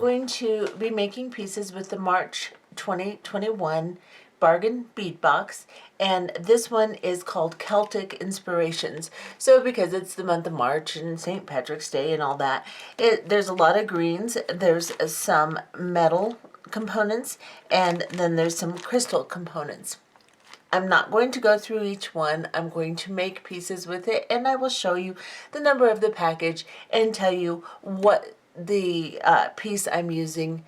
going to be making pieces with the March 2021 Bargain Bead Box, and this one is called Celtic Inspirations. So because it's the month of March and St. Patrick's Day and all that, there's a lot of greens, there's some metal components, and then there's some crystal components. I'm not going to go through each one. I'm going to make pieces with it, and I will show you the number of the package and tell you what the piece I'm using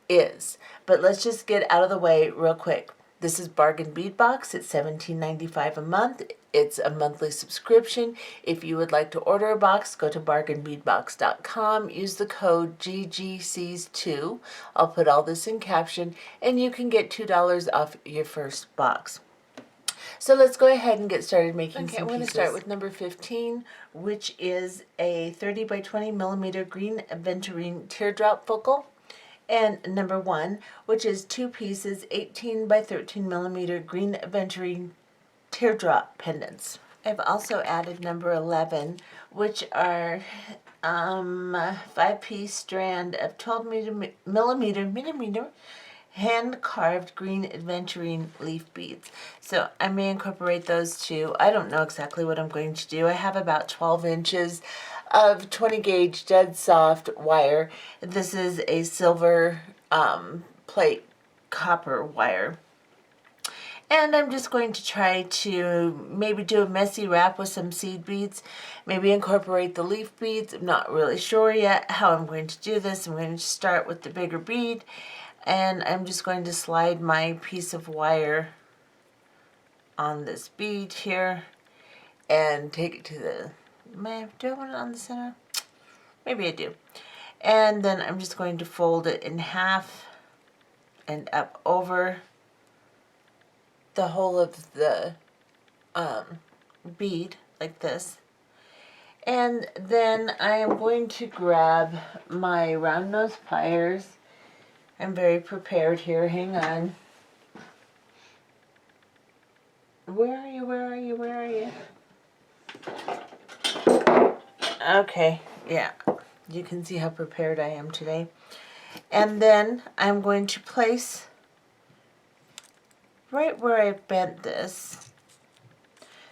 is. But let's just get out of the way real quick. This is Bargain Bead Box. It's $17.95 a month. It's a monthly subscription. If you would like to order a box, go to bargainbeadbox.com. Use the code GGCs2. I'll put all this in caption, and you can get $2 off your first box. So let's go ahead and get started making some pieces. I'm going to start with number 15, which is a 30 by 20 millimeter green aventurine teardrop focal. And number 1, which is 2 pieces, 18 by 13 millimeter green aventurine teardrop pendants. I've also added number 11, which are 5-piece strand of 12 millimeter hand-carved green aventurine leaf beads. So I may incorporate those too. I don't know exactly what I'm going to do. I have about 12 inches of 20 gauge dead soft wire. This is a silver plate copper wire. And I'm just going to try to maybe do a messy wrap with some seed beads, maybe incorporate the leaf beads. I'm not really sure yet how I'm going to do this. I'm going to start with the bigger bead, and I'm just going to slide my piece of wire on this bead here and take it to the, do I want it on the center? Maybe I do. And then I'm just going to fold it in half and up over the whole of the bead like this. And then I am going to grab my round nose pliers. I'm very prepared here. Hang on. Where are you? Where are you? Where are you? Okay, yeah. You can see how prepared I am today. And then I'm going to place right where I bent this.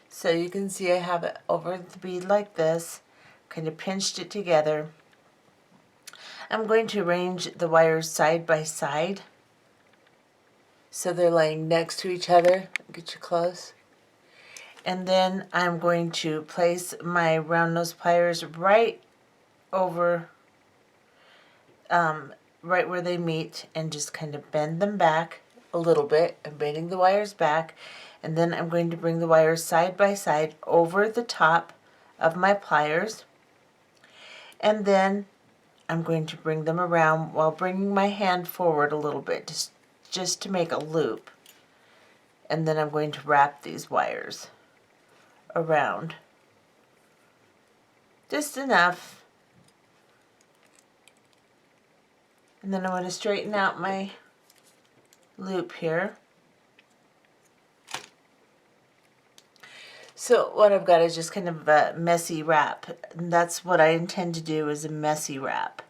So you can see I have it over the bead like this. Kind of pinched it together. I'm going to arrange the wires side by side so they're laying next to each other. Get you close. And then I'm going to place my round nose pliers right over, right where they meet, and just kind of bend them back a little bit. I'm bending the wires back, and then I'm going to bring the wires side by side over the top of my pliers, and then I'm going to bring them around while bringing my hand forward a little bit, just to make a loop. And then I'm going to wrap these wires around just enough. And then I'm going to straighten out my loop here. So what I've got is just kind of a messy wrap. And that's what I intend to do, is a messy wrap.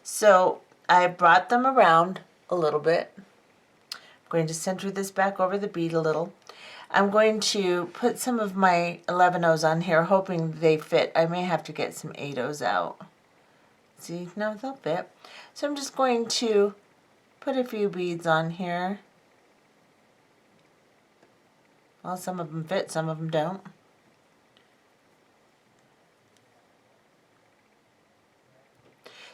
So I brought them around a little bit. I'm going to center this back over the bead a little. I'm going to put some of my 11-Os on here, hoping they fit. I may have to get some 8-Os out. See, no, they'll fit. So I'm just going to put a few beads on here. Well, some of them fit, some of them don't.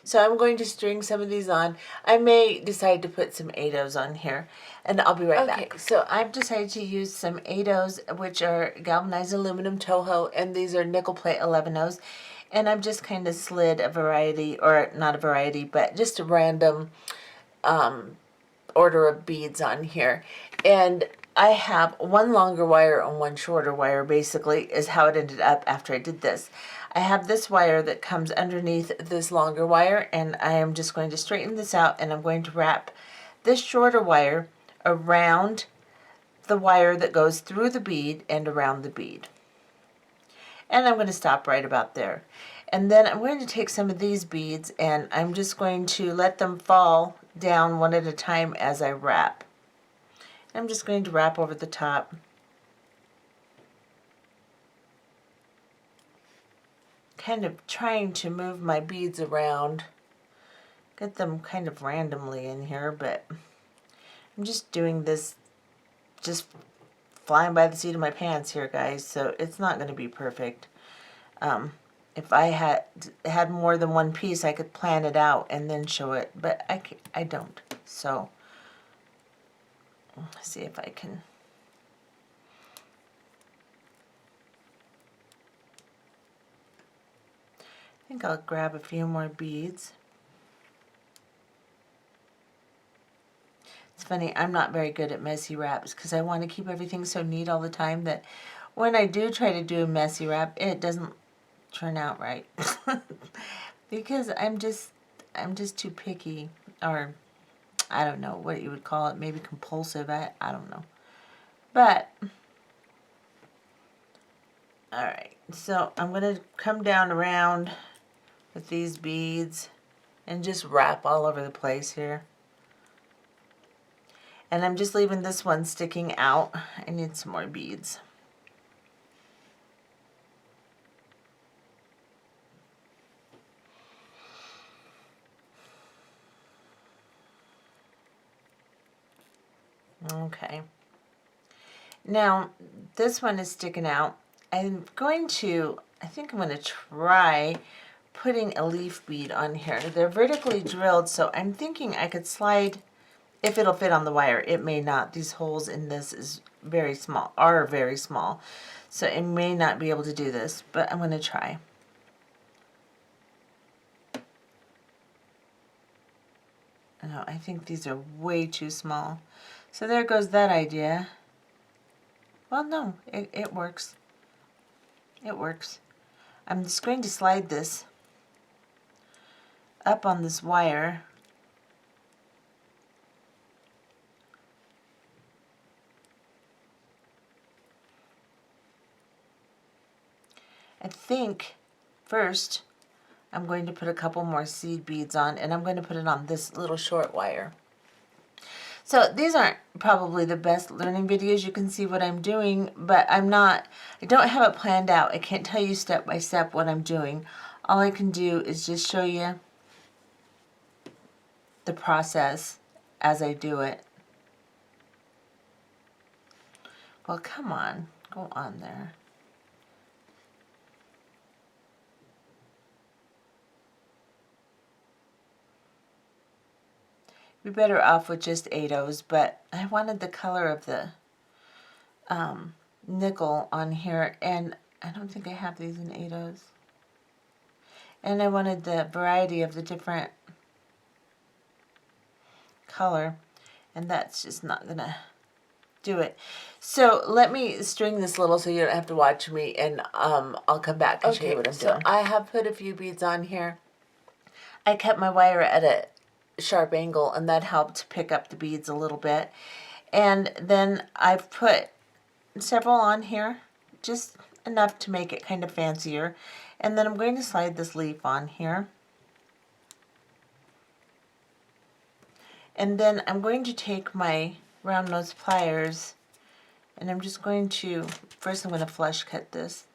So I'm going to string some of these on. I may decide to put some 8-Os on here, and I'll be right back. So I've decided to use some 8-Os, which are galvanized aluminum Toho, and these are nickel plate 11-Os. And I've just kind of slid a variety, or not a variety, but just a random order of beads on here. And I have one longer wire and one shorter wire, basically, is how it ended up after I did this. I have this wire that comes underneath this longer wire, and I am just going to straighten this out, and I'm going to wrap this shorter wire around the wire that goes through the bead and around the bead. And I'm going to stop right about there. And then I'm going to take some of these beads and I'm just going to let them fall down one at a time as I wrap. I'm just going to wrap over the top. Kind of trying to move my beads around. Get them kind of randomly in here, but I'm just doing this, just flying by the seat of my pants here, guys, so it's not going to be perfect. If I had more than one piece, I could plan it out and then show it, but I don't. So let's see if I can. I think I'll grab a few more beads. It's funny, I'm not very good at messy wraps because I want to keep everything so neat all the time that when I do try to do a messy wrap, it doesn't turn out right. Because I'm just too picky, or I don't know what you would call it, maybe compulsive, I don't know. But alright, so I'm going to come down around with these beads and just wrap all over the place here. And I'm just leaving this one sticking out. I need some more beads. Okay. Now, this one is sticking out. I think I'm going to try putting a leaf bead on here. They're vertically drilled, so I'm thinking I could slide, if it'll fit on the wire. It may not. These holes in this are very small. So I may not be able to do this, but I'm going to try. No, I think these are way too small. So there goes that idea. Well, no, it works. It works. I'm just going to slide this up on this wire. I think first I'm going to put a couple more seed beads on, and I'm going to put it on this little short wire. So these aren't probably the best learning videos. You can see what I'm doing, but I don't have it planned out. I can't tell you step by step what I'm doing. All I can do is just show you the process as I do it. Well, come on, go on there. Be better off with just 8-ohs, but I wanted the color of the nickel on here, and I don't think I have these in 8-ohs. And I wanted the variety of the different color, and that's just not gonna do it. So let me string this little so you don't have to watch me, and I'll come back and show you what I'm doing. So I have put a few beads on here. I kept my wire at a sharp angle, and that helped pick up the beads a little bit. And then I've put several on here, just enough to make it kind of fancier. And then I'm going to slide this leaf on here. And then I'm going to take my round nose pliers, and I'm just going to, first I'm going to flush cut this.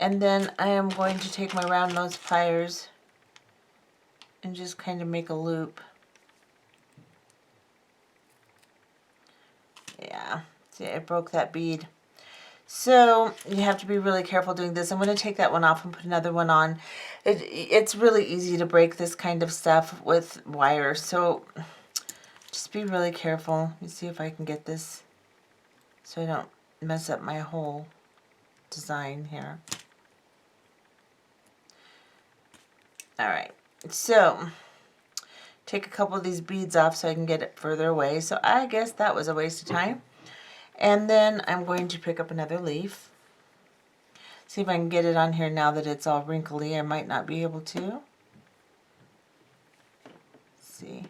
And then I am going to take my round nose pliers and just kind of make a loop. Yeah, see, I broke that bead. So you have to be really careful doing this. I'm going to take that one off and put another one on. It's really easy to break this kind of stuff with wire, so just be really careful. Let me see if I can get this so I don't mess up my whole design here. Alright, so take a couple of these beads off so I can get it further away. So I guess that was a waste of time. And then I'm going to pick up another leaf. See if I can get it on here now that it's all wrinkly. I might not be able to. Let's see.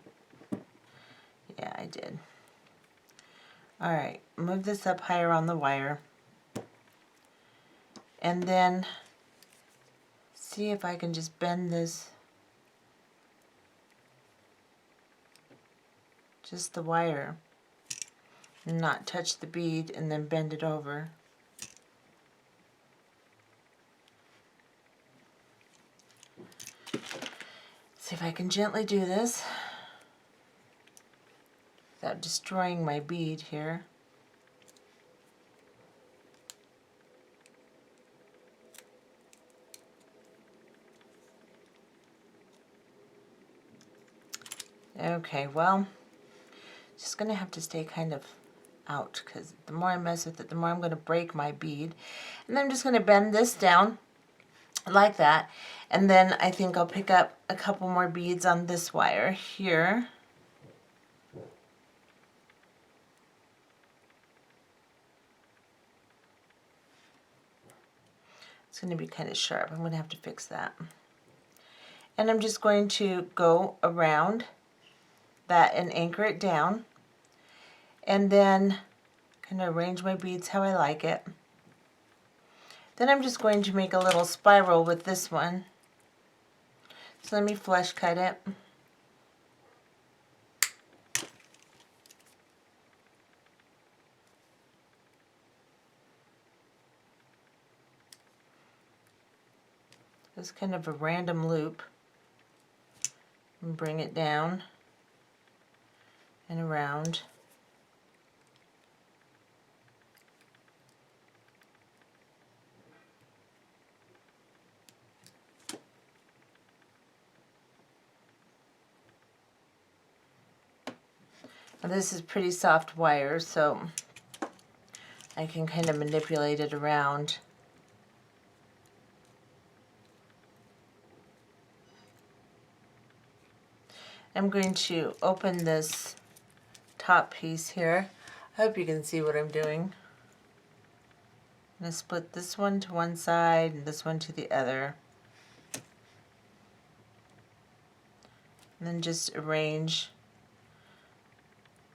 Yeah, I did. Alright, move this up higher on the wire. And then see if I can just bend this, just the wire, and not touch the bead and then bend it over. See if I can gently do this without destroying my bead here. Okay, well, just going to have to stay kind of out, because the more I mess with it, the more I'm going to break my bead. And then I'm just going to bend this down like that, and then I think I'll pick up a couple more beads on this wire here. It's going to be kind of sharp. I'm going to have to fix that. And I'm just going to go around that and anchor it down, and then kind of arrange my beads how I like it. Then I'm just going to make a little spiral with this one. So let me flush cut it. It's kind of a random loop. And bring it down and around. Now this is pretty soft wire, so I can kind of manipulate it around. I'm going to open this top piece here. I hope you can see what I'm doing. I'm going to split this one to one side and this one to the other. And then just arrange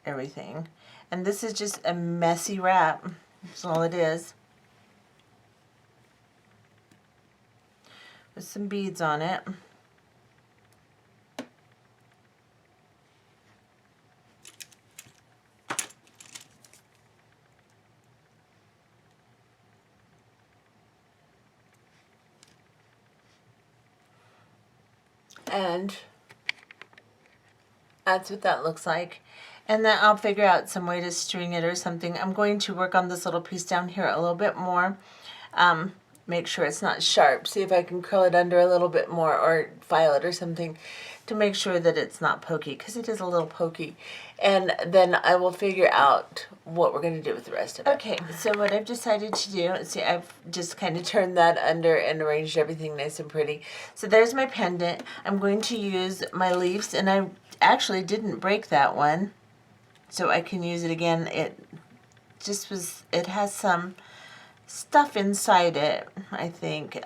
everything. And this is just a messy wrap. That's all it is. With some beads on it. And that's what that looks like. And then I'll figure out some way to string it or something. I'm going to work on this little piece down here a little bit more. Make sure it's not sharp. See if I can curl it under a little bit more or file it or something to make sure that it's not pokey, because it is a little pokey. And then I will figure out what we're going to do with the rest of it. Okay, so what I've decided to do, see, I've just kind of turned that under and arranged everything nice and pretty. So there's my pendant. I'm going to use my leaves, and I actually didn't break that one, so I can use it again. It just was, it has some stuff inside it, I think.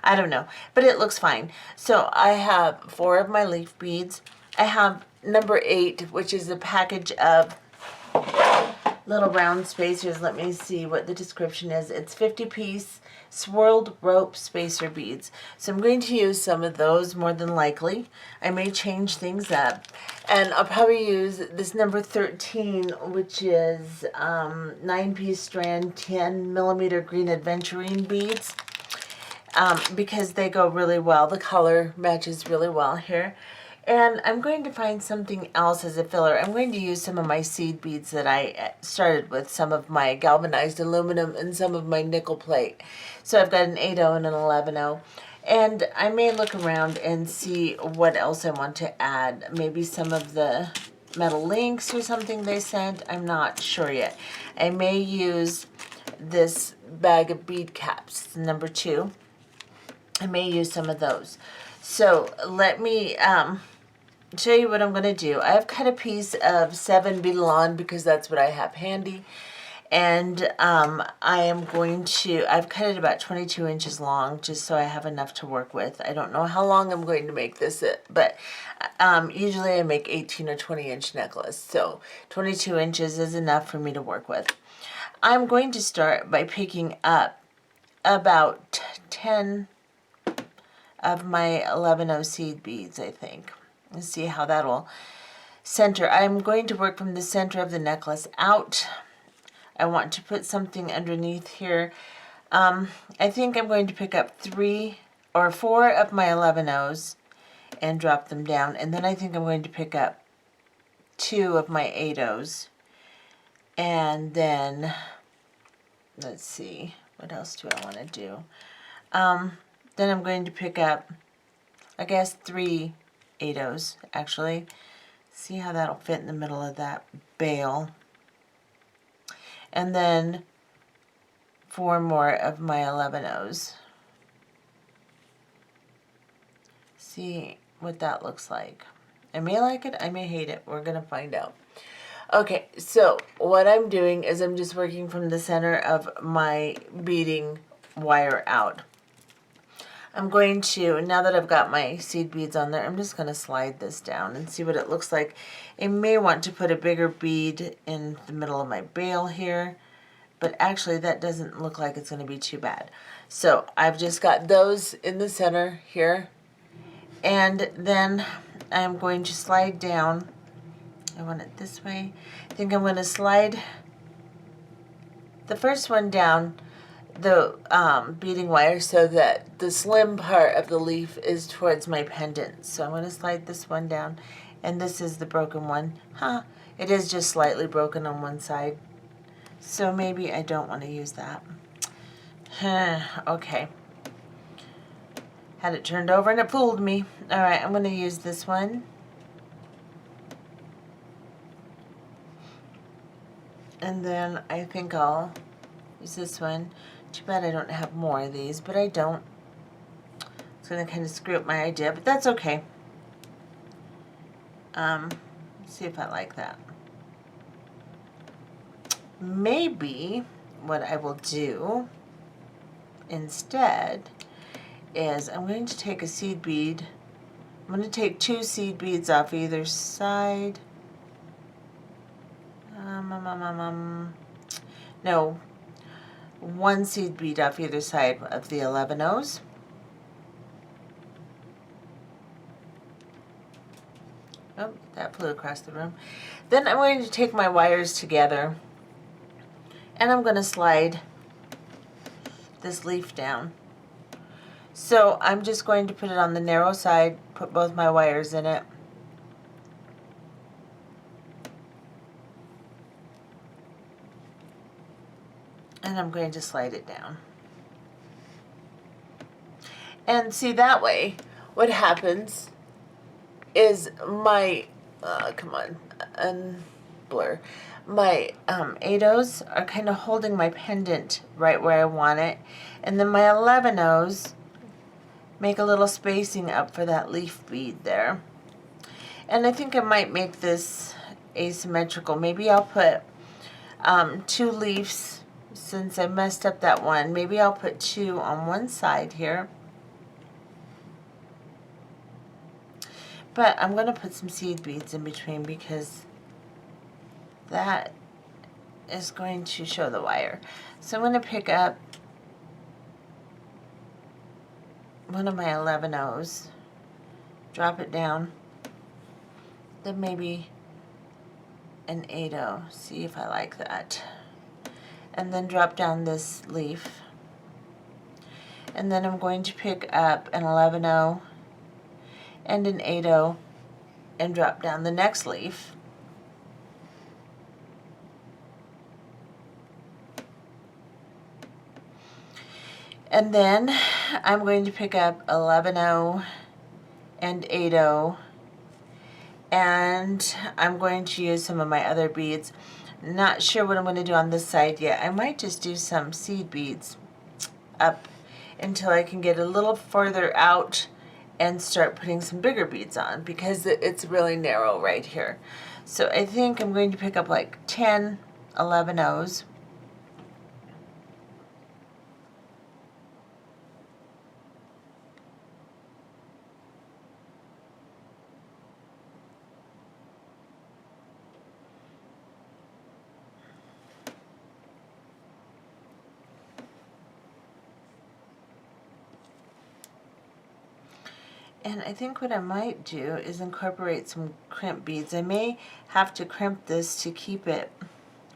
I don't know, but it looks fine. So I have 4 of my leaf beads. I have number 8, which is a package of little round spacers. Let me see what the description is. It's 50-piece swirled rope spacer beads. So I'm going to use some of those more than likely. I may change things up. And I'll probably use this number 13, which is 9-piece strand 10mm green aventurine beads, because they go really well. The color matches really well here. And I'm going to find something else as a filler. I'm going to use some of my seed beads that I started with, some of my galvanized aluminum and some of my nickel plate. So I've got an 8/0 and an 11/0. And I may look around and see what else I want to add. Maybe some of the metal links or something they sent. I'm not sure yet. I may use this bag of bead caps, number 2. I may use some of those. So let me show you what I'm going to do. I've cut a piece of 7 beadalon because that's what I have handy. And I am going to, I've cut it about 22 inches long just so I have enough to work with. I don't know how long I'm going to make this, but usually I make 18 or 20 inch necklace. So 22 inches is enough for me to work with. I'm going to start by picking up about 10 of my 11O seed beads, I think. Let's see how that'll center. I'm going to work from the center of the necklace out. I want to put something underneath here. I think I'm going to pick up 3 or 4 of my 11Os and drop them down. And then I think I'm going to pick up 2 of my 8Os. And then, let's see, what else do I want to do? Then I'm going to pick up, I guess, 3 8Os, actually. See how that'll fit in the middle of that bail. And then 4 more of my 11Os. See what that looks like. I may like it, I may hate it. We're going to find out. Okay, so what I'm doing is I'm just working from the center of my beading wire out. I'm going to, now that I've got my seed beads on there, I'm just going to slide this down and see what it looks like. I may want to put a bigger bead in the middle of my bail here, but actually that doesn't look like it's going to be too bad. So I've just got those in the center here, and then I'm going to slide down. I want it this way. I think I'm going to slide the first one down the beading wire so that the slim part of the leaf is towards my pendant. So I'm going to slide this one down, and this is the broken one. It is just slightly broken on one side, so maybe I don't want to use that. Okay. Had it turned over and it fooled me. Alright, I'm going to use this one. And then I think I'll use this one. Too bad I don't have more of these, but I don't. It's going to kind of screw up my idea, but that's okay. Let's see if I like that. Maybe what I will do instead is I'm going to take a seed bead. I'm going to take 2 seed beads off either side. No, 1 seed bead off either side of the 11Os. Oh, that flew across the room. Then I'm going to take my wires together, and I'm going to slide this leaf down. So I'm just going to put it on the narrow side, put both my wires in it. And I'm going to slide it down. And see, that way, what happens is my, come on, unblur. My 8Os are kind of holding my pendant right where I want it. And then my 11Os make a little spacing up for that leaf bead there. And I think I might make this asymmetrical. Maybe I'll put 2 leaves. Since I messed up that one, maybe I'll put 2 on one side here. But I'm going to put some seed beads in between because that is going to show the wire. So I'm going to pick up one of my 11Os, drop it down, then maybe an 8O, see if I like that. And then drop down this leaf. And then I'm going to pick up an 11O and an 8O and drop down the next leaf. And then I'm going to pick up 11O and 8O, and I'm going to use some of my other beads. Not sure what I'm going to do on this side yet. I might just do some seed beads up until I can get a little further out and start putting some bigger beads on, because it's really narrow right here. So I think I'm going to pick up like 10 11Os. And I think what I might do is incorporate some crimp beads. I may have to crimp this to keep it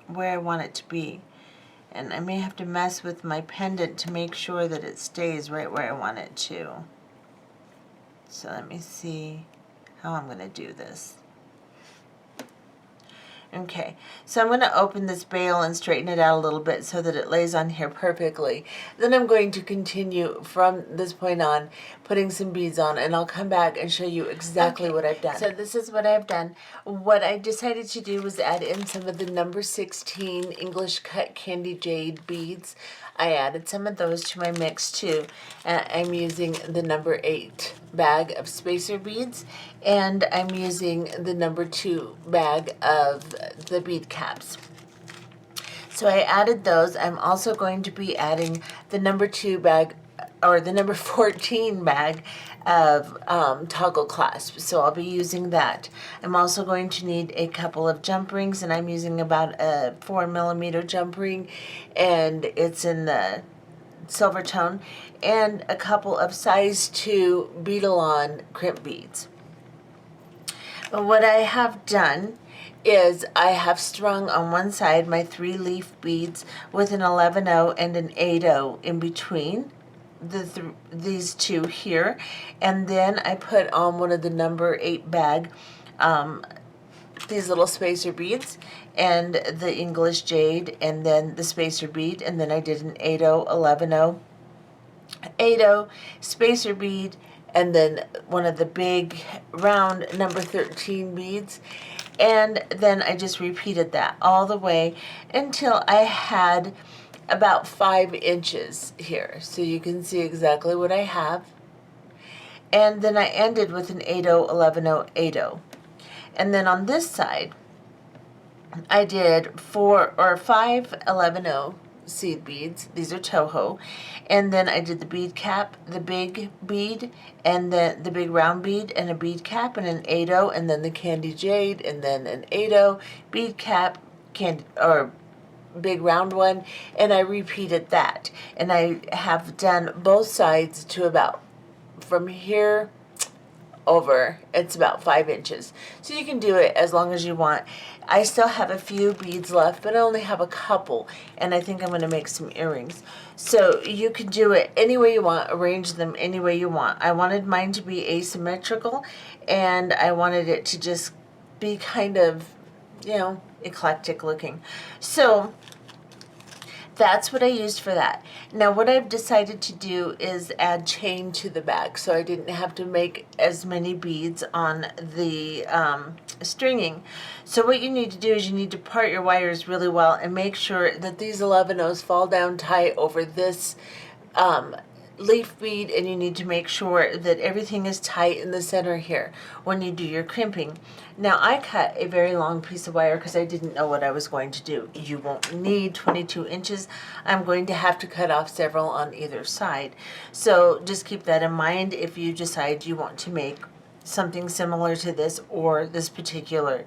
where I want it to be. And I may have to mess with my pendant to make sure that it stays right where I want it to. So let me see how I'm going to do this. Okay, so I'm going to open this bail and straighten it out a little bit so that it lays on here perfectly. Then I'm going to continue from this point on putting some beads on, and I'll come back and show you exactly what I've done. So this is what I've done. What I decided to do was add in some of the number 16 English cut candy jade beads. I added some of those to my mix too. I'm using the number 8 bag of spacer beads, and I'm using the number 2 bag of the bead caps. So I added those. I'm also going to be adding the number 2 bag, or the number 14 bag of toggle clasps. So I'll be using that. I'm also going to need a couple of jump rings, and I'm using about a 4mm jump ring, and it's in the silver tone, and a couple of size 2 beadle-on crimp beads. But what I have done is I have strung on one side my 3 leaf beads with an 11-0 and an 8-0 in between these two here, and then I put on one of the number 8 bag these little spacer beads and the English jade, and then the spacer bead, and then I did an 8-0, 11-0, 8-0 spacer bead, and then one of the big round number 13 beads, and then I just repeated that all the way until I had about 5 inches here. So you can see exactly what I have. And then I ended with an 8-0, 11-0, 8-0. And then on this side, I did 4 or 5 11-0 seed beads. These are Toho. And then I did the bead cap, the big bead, and then the big round bead, and a bead cap, and an 8-0, and then the candy jade, and then an 8-0 bead cap, candy, or big round one, and I repeated that. And I have done both sides to about, from here over, it's about 5 inches. So you can do it as long as you want. I still have a few beads left, but I only have a couple, and I think I'm going to make some earrings. So you can do it any way you want, arrange them any way you want. I wanted mine to be asymmetrical, and I wanted it to just be kind of, you know, eclectic looking. So that's what I used for that. Now what I've decided to do is add chain to the bag, so I didn't have to make as many beads on the stringing. So what you need to do is you need to part your wires really well and make sure that these 11-0s fall down tight over this leaf bead, and you need to make sure that everything is tight in the center here when you do your crimping. Now I cut a very long piece of wire because I didn't know what I was going to do. You won't need 22 inches. I'm going to have to cut off several on either side. So just keep that in mind if you decide you want to make something similar to this or this particular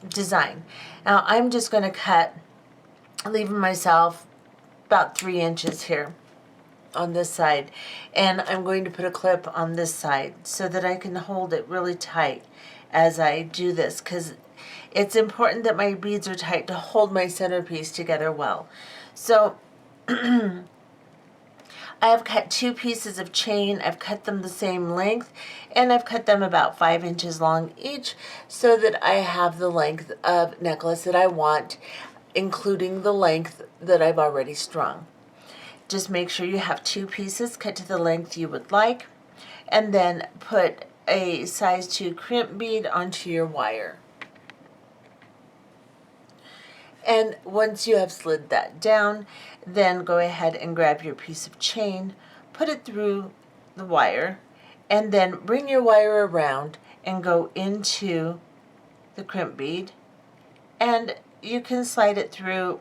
design. Now I'm just going to cut, leaving myself about 3 inches here on this side, and I'm going to put a clip on this side so that I can hold it really tight as I do this, because it's important that my beads are tight to hold my centerpiece together well. So I have cut 2 pieces of chain. I've cut them the same length, and I've cut them about 5 inches long each so that I have the length of necklace that I want, including the length that I've already strung. Just make sure you have 2 pieces cut to the length you would like, and then put a size 2 crimp bead onto your wire. And once you have slid that down, then go ahead and grab your piece of chain, put it through the wire, and then bring your wire around and go into the crimp bead, and you can slide it through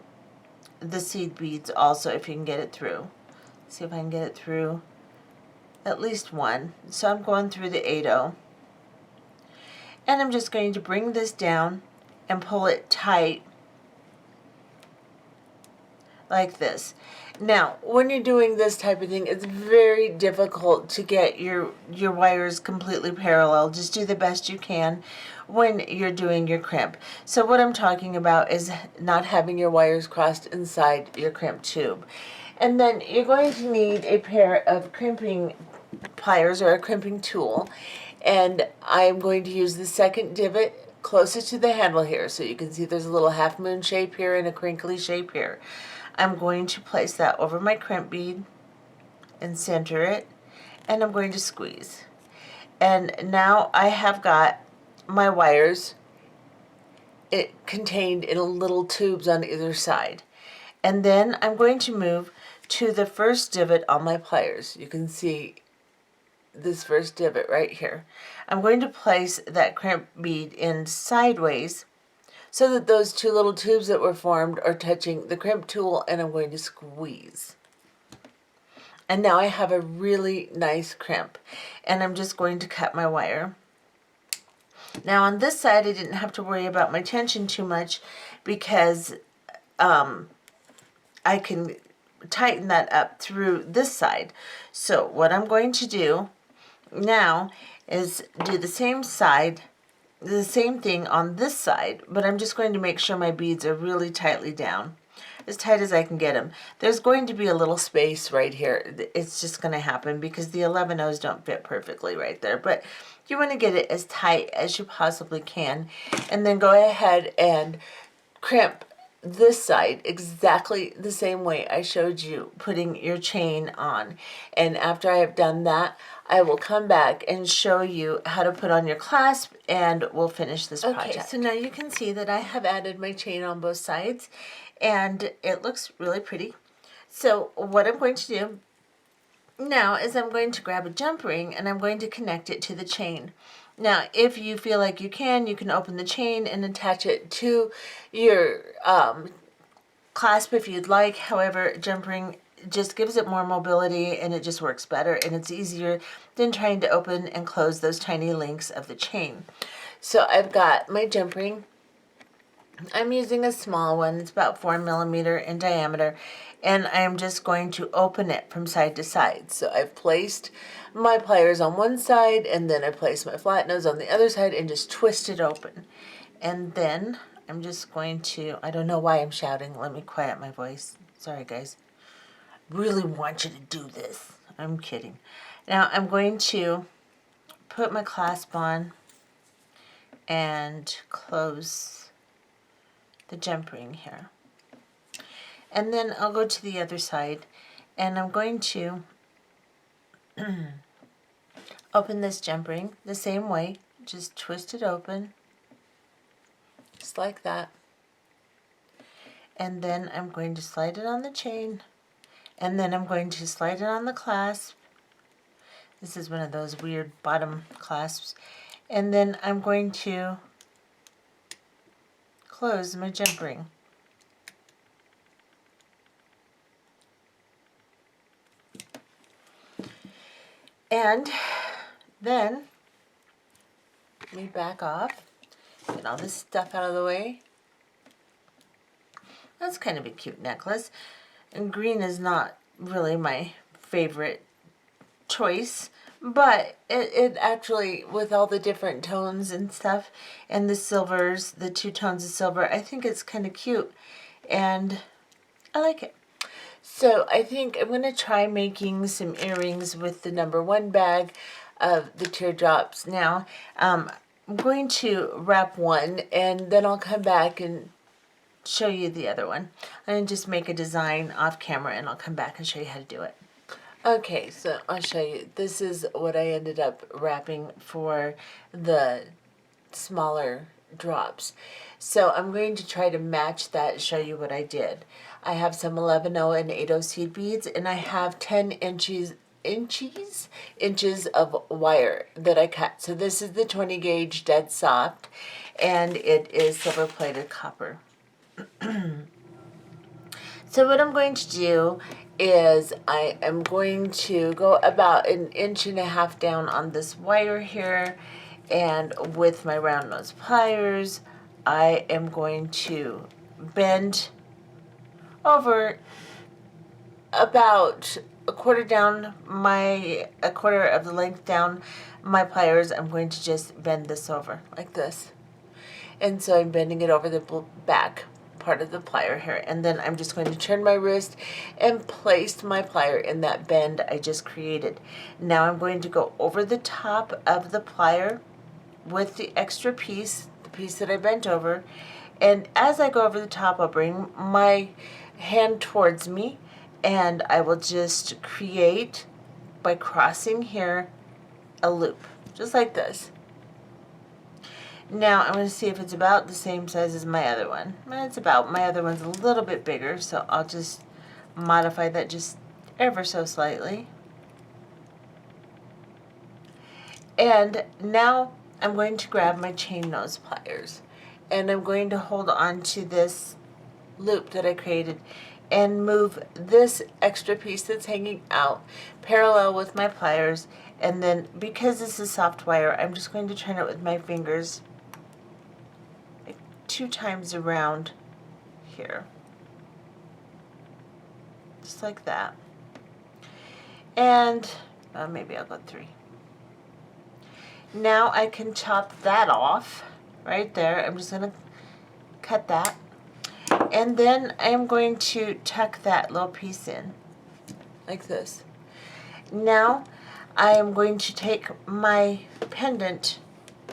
the seed beads also if you can get it through. See if I can get it through at least one. So I'm going through the 8-0, and I'm just going to bring this down and pull it tight like this. Now, when you're doing this type of thing, it's very difficult to get your wires completely parallel. Just do the best you can when you're doing your crimp. So what I'm talking about is not having your wires crossed inside your crimp tube. And then you're going to need a pair of crimping pliers or a crimping tool. And I'm going to use the second divot closest to the handle here. So you can see there's a little half moon shape here and a crinkly shape here. I'm going to place that over my crimp bead and center it, and I'm going to squeeze. And now I have got my wires contained in little tubes on either side. And then I'm going to move to the first divot on my pliers. You can see this first divot right here. I'm going to place that crimp bead in sideways so that those two little tubes that were formed are touching the crimp tool, and I'm going to squeeze. And now I have a really nice crimp, and I'm just going to cut my wire. Now on this side I didn't have to worry about my tension too much because I can tighten that up through this side. So what I'm going to do now is do the same thing on this side, but I'm just going to make sure my beads are really tightly down, as tight as I can get them. There's going to be a little space right here. It's just going to happen because the 11 O's don't fit perfectly right there, but you want to get it as tight as you possibly can, and then go ahead and crimp this side exactly the same way I showed you putting your chain on. And after I have done that, I will come back and show you how to put on your clasp, and we'll finish this project. Okay, so now you can see that I have added my chain on both sides, and it looks really pretty. So what I'm going to do now is I'm going to grab a jump ring and I'm going to connect it to the chain. Now, if you feel like you can open the chain and attach it to your clasp if you'd like. However, jump ring just gives it more mobility and it just works better, and it's easier than trying to open and close those tiny links of the chain. So I've got my jump ring. I'm using a small one. It's about 4 millimeter in diameter, and I'm just going to open it from side to side. So I've placed my pliers on one side, and then I place my flat nose on the other side and just twist it open. And then I'm just going to, I don't know why I'm shouting. Let me quiet my voice. Sorry, guys. Really want you to do this. I'm kidding. Now I'm going to put my clasp on and close the jump ring here. And then I'll go to the other side, and I'm going to open this jump ring the same way. Just twist it open, just like that. And then I'm going to slide it on the chain, and then I'm going to slide it on the clasp. This is one of those weird bottom clasps. And then I'm going to close my jump ring. And then we back off, get all this stuff out of the way. That's kind of a cute necklace. And green is not really my favorite choice, but it actually, with all the different tones and stuff, and the silvers, the 2 tones of silver, I think it's kind of cute, and I like it. So I think I'm going to try making some earrings with the #1 bag of the teardrops. Now, I'm going to wrap one, and then I'll come back and show you the other one. And just make a design off camera, and I'll come back and show you how to do it. Okay, so I'll show you. This is what I ended up wrapping for the smaller drops. So I'm going to try to match that, show you what I did. I have some 11/0 and 8/0 seed beads, and I have 10 inches of wire that I cut. So this is the 20 gauge dead soft, and it is silver plated copper. So what I'm going to do is I am going to go about 1.5 inches down on this wire here, and with my round nose pliers I am going to bend over about a quarter of the length down my pliers. I'm going to just bend this over like this. And so I'm bending it over the back part of the plier here. And then I'm just going to turn my wrist and place my plier in that bend I just created. Now I'm going to go over the top of the plier with the extra piece, the piece that I bent over. And as I go over the top, I'll bring my hand towards me and I will just create, by crossing here, a loop, just like this. Now I'm going to see if it's about the same size as my other one. It's about. My other one's a little bit bigger, so I'll just modify that just ever so slightly. And now I'm going to grab my chain nose pliers and I'm going to hold on to this loop that I created and move this extra piece that's hanging out parallel with my pliers. And then, because this is soft wire, I'm just going to turn it with my fingers like 2 times around here, just like that. And maybe I'll go 3. Now I can chop that off right there. I'm just going to cut that. And then I'm going to tuck that little piece in like this. Now I am going to take my pendant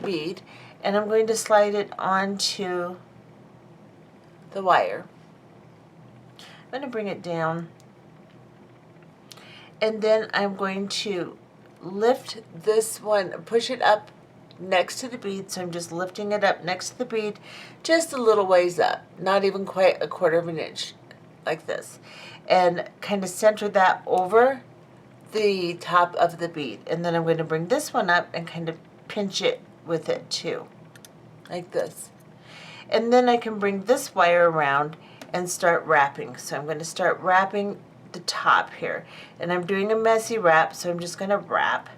bead and I'm going to slide it onto the wire. I'm going to bring it down. And then I'm going to lift this one, push it up next to the bead. So I'm just lifting it up next to the bead, just a little ways up, not even quite a quarter of an inch, like this. And kind of center that over the top of the bead. And then I'm going to bring this one up and kind of pinch it with it too, like this. And then I can bring this wire around and start wrapping. So I'm going to start wrapping the top here. And I'm doing a messy wrap, so I'm just going to wrap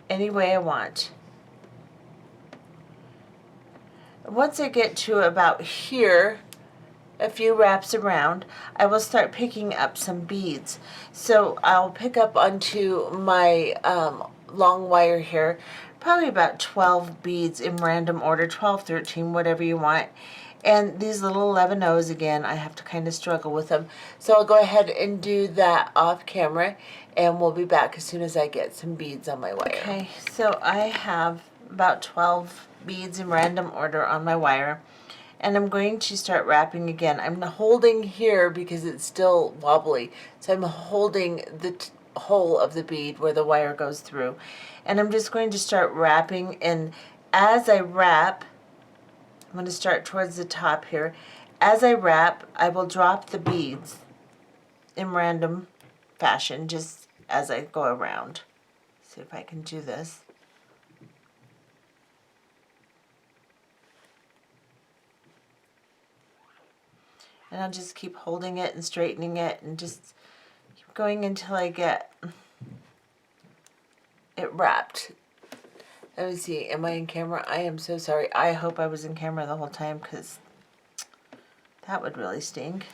any way I want. Once I get to about here, a few wraps around, I will start picking up some beads. So I'll pick up onto my long wire here, probably about 12 beads in random order, 12, 13, whatever you want. And these little 11 O's, again, I have to kind of struggle with them. So I'll go ahead and do that off camera, and we'll be back as soon as I get some beads on my wire. Okay, so I have about 12 beads in random order on my wire, and I'm going to start wrapping again. I'm holding here because it's still wobbly, so I'm holding the hole of the bead where the wire goes through. And I'm just going to start wrapping, and as I wrap, I'm going to start towards the top here. As I wrap, I will drop the beads in random fashion, just as I go around. See if I can do this. And I'll just keep holding it and straightening it and just keep going until I get it wrapped. Let me see, am I in camera? I am so sorry. I hope I was in camera the whole time, because that would really stink.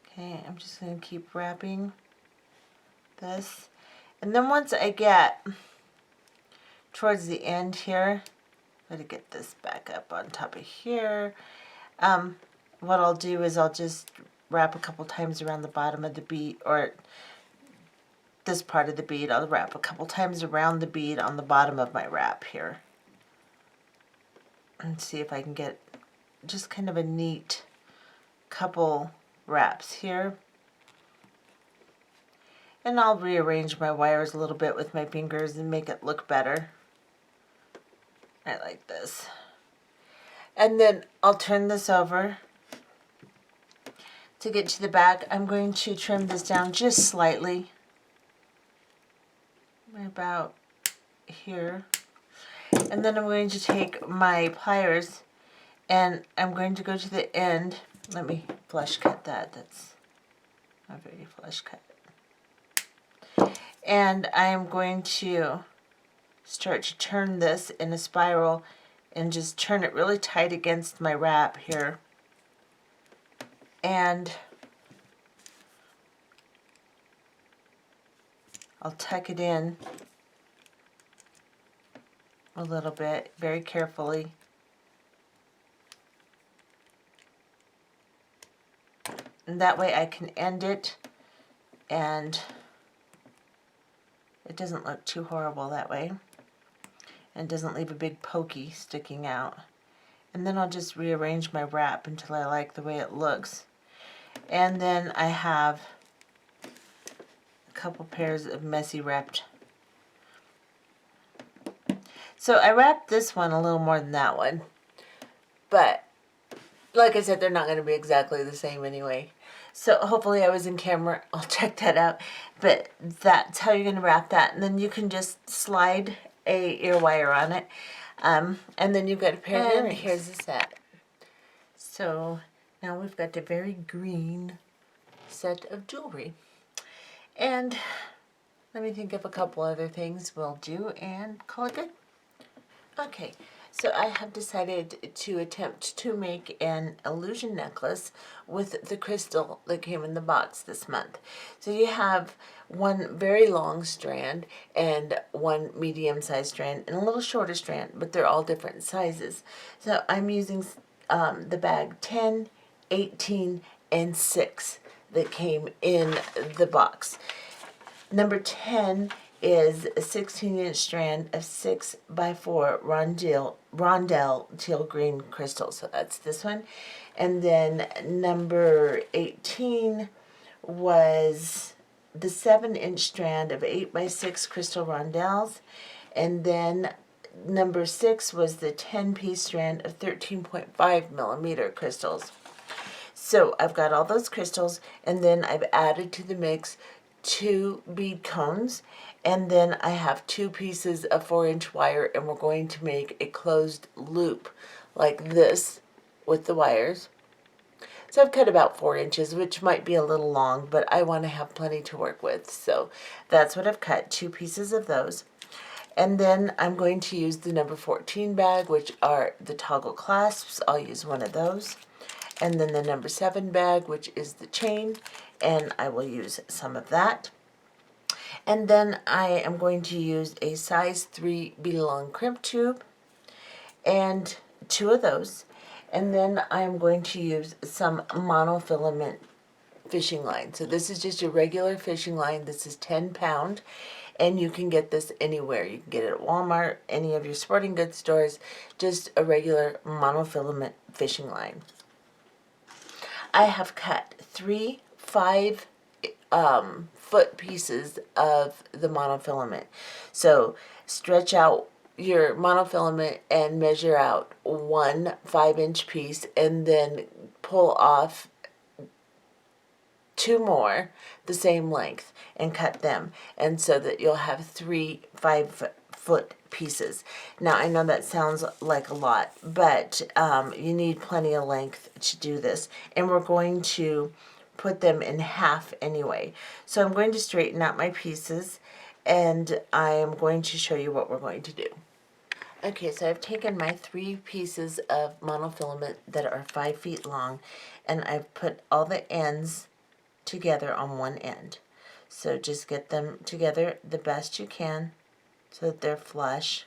Okay, I'm just going to keep wrapping this. And then once I get towards the end here, I'm going to get this back up on top of here. What I'll do is I'll just wrap a couple times around the bottom of the bead, or this part of the bead. I'll wrap a couple times around the bead on the bottom of my wrap here. And see if I can get just kind of a neat couple wraps here. And I'll rearrange my wires a little bit with my fingers and make it look better. I like this. And then I'll turn this over. To get to the back, I'm going to trim this down just slightly. About here. And then I'm going to take my pliers and I'm going to go to the end. Let me flush cut that. That's not very flush cut. And I am going to start to turn this in a spiral and just turn it really tight against my wrap here. And I'll tuck it in a little bit, very carefully. And that way I can end it, and it doesn't look too horrible that way. And doesn't leave a big pokey sticking out. And then I'll just rearrange my wrap until I like the way it looks. And then I have a couple pairs of messy wrapped. So I wrapped this one a little more than that one. But like I said, they're not going to be exactly the same anyway. So hopefully I was in camera. I'll check that out. But that's how you're going to wrap that. And then you can just slide a ear wire on it. And then you've got a pair of earrings. Here's the set. So now we've got a very green set of jewelry. And let me think of a couple other things we'll do and call it good. Okay, so I have decided to attempt to make an illusion necklace with the crystal that came in the box this month. So you have one very long strand and one medium-sized strand and a little shorter strand, but they're all different sizes. So I'm using the bag 10, 18, and 6 that came in the box. Number 10 is a 16-inch strand of 6x4 rondelle teal green crystals. So that's this one. And then number 18 was the 7-inch strand of 8x6 crystal rondelles. And then number 6 was the 10-piece strand of 13.5 millimeter crystals. So I've got all those crystals, and then I've added to the mix 2 bead cones, and then I have 2 pieces of 4-inch wire, and we're going to make a closed loop like this with the wires. So I've cut about 4 inches, which might be a little long, but I want to have plenty to work with. So that's what I've cut, 2 pieces of those. And then I'm going to use the number 14 bag, which are the toggle clasps. I'll use one of those. And then the number 7 bag, which is the chain, and I will use some of that. And then I am going to use a size 3 bead-along crimp tube and 2 of those. And then I am going to use some monofilament fishing line. So this is just a regular fishing line. This is 10 pound, and you can get this anywhere. You can get it at Walmart, any of your sporting goods stores, just a regular monofilament fishing line. I have cut 3 5-foot pieces of the monofilament. So stretch out your monofilament and measure out 1 5-inch piece, and then pull off 2 more the same length and cut them, and so that you'll have 3 5-foot pieces. Now I know that sounds like a lot, but you need plenty of length to do this, and we're going to put them in half anyway. So I'm going to straighten out my pieces, and I am going to show you what we're going to do. Okay, so I've taken my 3 pieces of monofilament that are 5 feet long, and I've put all the ends together on one end. So just get them together the best you can so that they're flush.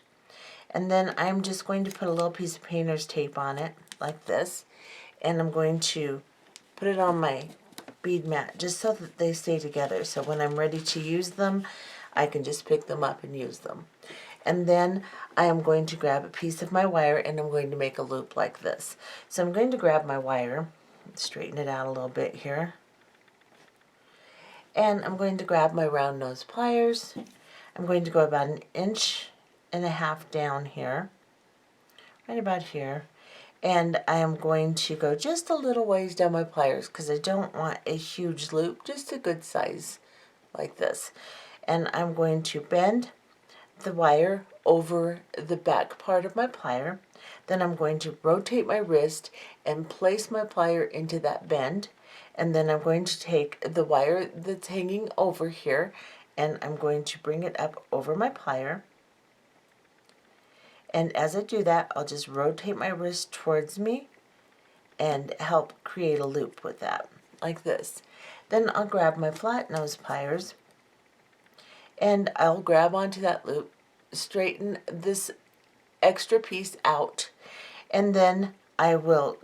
And then I'm just going to put a little piece of painter's tape on it like this, and I'm going to put it on my bead mat just so that they stay together, so when I'm ready to use them I can just pick them up and use them. And then I am going to grab a piece of my wire, and I'm going to make a loop like this. So I'm going to grab my wire, straighten it out a little bit here, and I'm going to grab my round nose pliers. I'm going to go about 1.5 inches down here, right about here, and I am going to go just a little ways down my pliers because I don't want a huge loop, just a good size like this. And I'm going to bend the wire over the back part of my plier. Then I'm going to rotate my wrist and place my plier into that bend, and then I'm going to take the wire that's hanging over here, and I'm going to bring it up over my plier, And as I do that, I'll just rotate my wrist towards me and help create a loop with that, like this. Then I'll grab my flat nose pliers and I'll grab onto that loop, straighten this extra piece out, and then I will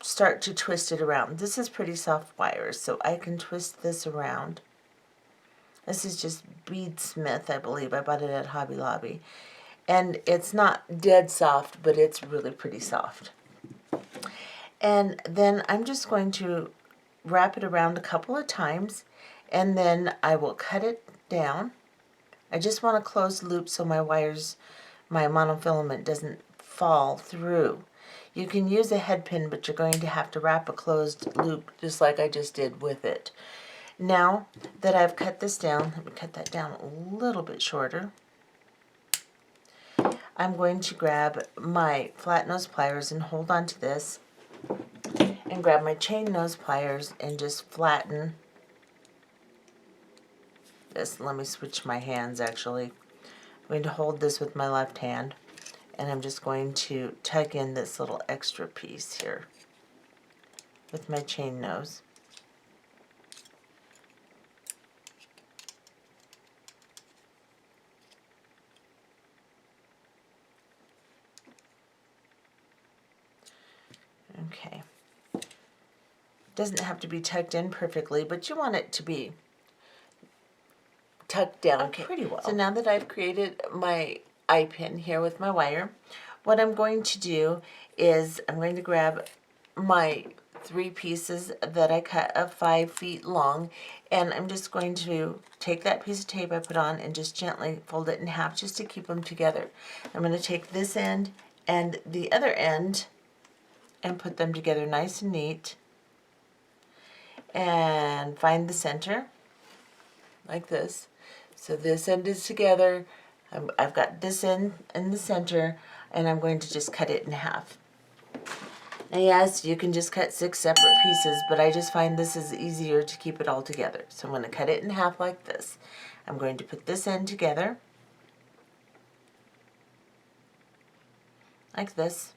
start to twist it around. This is pretty soft wires, so I can twist this around. This is just Bead Smith, I believe. I bought it at Hobby Lobby. And it's not dead soft, but it's really pretty soft. And then I'm just going to wrap it around a couple of times, and then I will cut it down. I just want a closed loop so my wires, my monofilament doesn't fall through. You can use a head pin, but you're going to have to wrap a closed loop just like I just did with it. Now that I've cut this down, let me cut that down a little bit shorter. I'm going to grab my flat nose pliers and hold on to this, and grab my chain nose pliers and just flatten this. Let me switch my hands actually. I'm going to hold this with my left hand, and I'm just going to tuck in this little extra piece here with my chain nose. Okay. Doesn't have to be tucked in perfectly, but you want it to be tucked down pretty well. So now that I've created my eye pin here with my wire, what I'm going to do is I'm going to grab my 3 pieces that I cut of 5 feet long, and I'm just going to take that piece of tape I put on and just gently fold it in half just to keep them together. I'm going to take this end and the other end and put them together nice and neat, and find the center like this. So this end is together. I've got this end in the center, and I'm going to just cut it in half. Now yes, you can just cut 6 separate pieces, but I just find this is easier to keep it all together. So I'm going to cut it in half like this. I'm going to put this end together like this.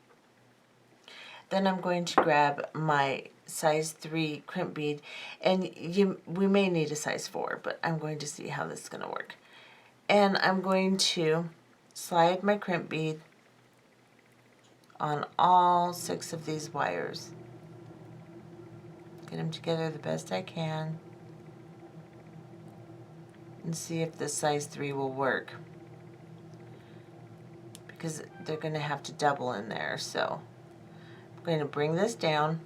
Then I'm going to grab my size 3 crimp bead, and we may need a size 4, but I'm going to see how this is going to work. And I'm going to slide my crimp bead on all 6 of these wires. Get them together the best I can and see if this size 3 will work, because they're going to have to double in there. So I'm going to bring this down.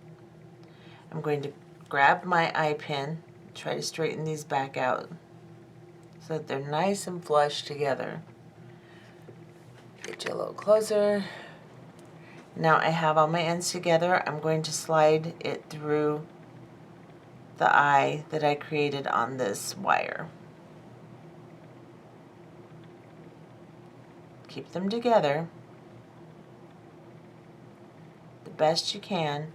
I'm going to grab my eye pin, try to straighten these back out so that they're nice and flush together. Get you a little closer. Now I have all my ends together. I'm going to slide it through the eye that I created on this wire. Keep them together the best you can.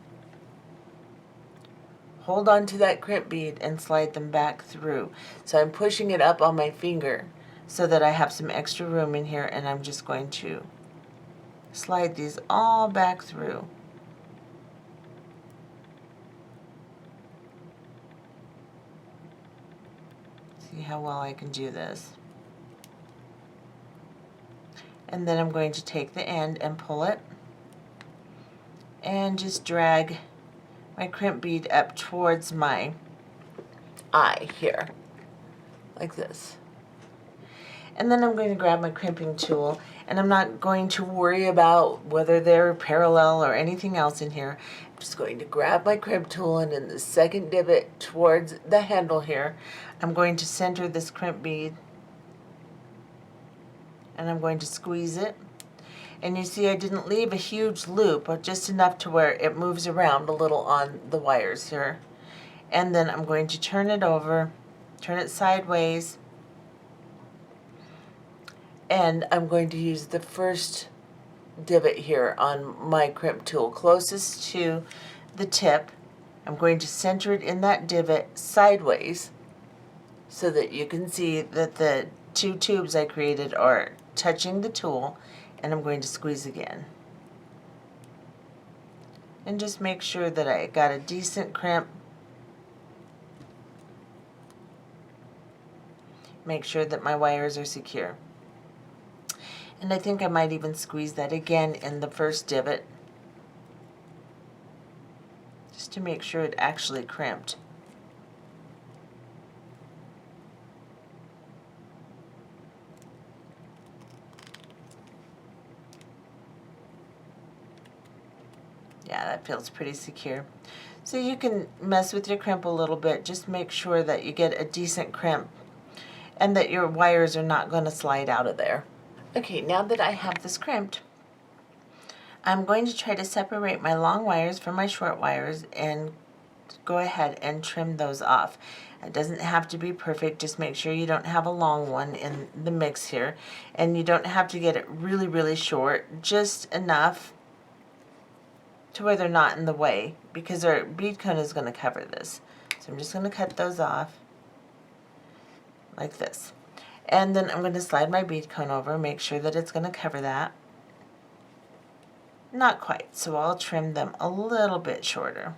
Hold on to that crimp bead and slide them back through. So I'm pushing it up on my finger so that I have some extra room in here, and I'm just going to slide these all back through. See how well I can do this. And then I'm going to take the end and pull it and just drag my crimp bead up towards my eye here, like this. And then I'm going to grab my crimping tool, and I'm not going to worry about whether they're parallel or anything else in here. I'm just going to grab my crimp tool, and in the second divot towards the handle here, I'm going to center this crimp bead, and I'm going to squeeze it. And you see I didn't leave a huge loop, but just enough to where it moves around a little on the wires here. And then I'm going to turn it over, turn it sideways, and I'm going to use the first divot here on my crimp tool closest to the tip. I'm going to center it in that divot sideways so that you can see that the 2 tubes I created are touching the tool, and I'm going to squeeze again. And just make sure that I got a decent crimp. Make sure that my wires are secure. And I think I might even squeeze that again in the first divot, just to make sure it actually crimped. Yeah, that feels pretty secure. So you can mess with your crimp a little bit. Just make sure that you get a decent crimp and that your wires are not going to slide out of there. Okay, now that I have this crimped, I'm going to try to separate my long wires from my short wires and go ahead and trim those off. It doesn't have to be perfect, just make sure you don't have a long one in the mix here, and you don't have to get it really short, just enough to where they're not in the way, because our bead cone is going to cover this. So I'm just going to cut those off like this. And then I'm going to slide my bead cone over, make sure that it's going to cover that. Not quite, so I'll trim them a little bit shorter.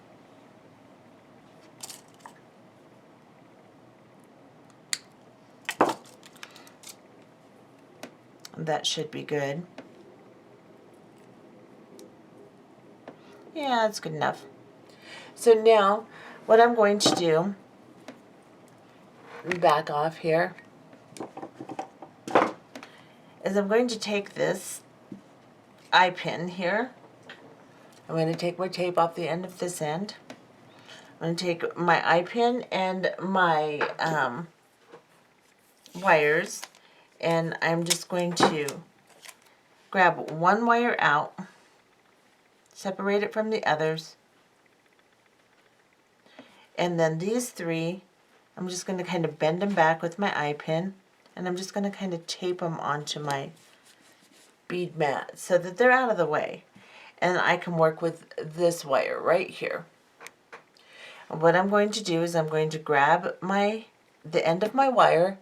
That should be good. Yeah, that's good enough. So now what I'm going to do, back off here, is I'm going to take this eye pin here. I'm going to take my tape off the end of this end. I'm going to take my eye pin and my wires, and I'm just going to grab one wire out, separate it from the others, and then these three, I'm just going to kind of bend them back with my eye pin, and I'm just going to kind of tape them onto my bead mat so that they're out of the way. And I can work with this wire right here. And what I'm going to do is I'm going to grab the end of my wire,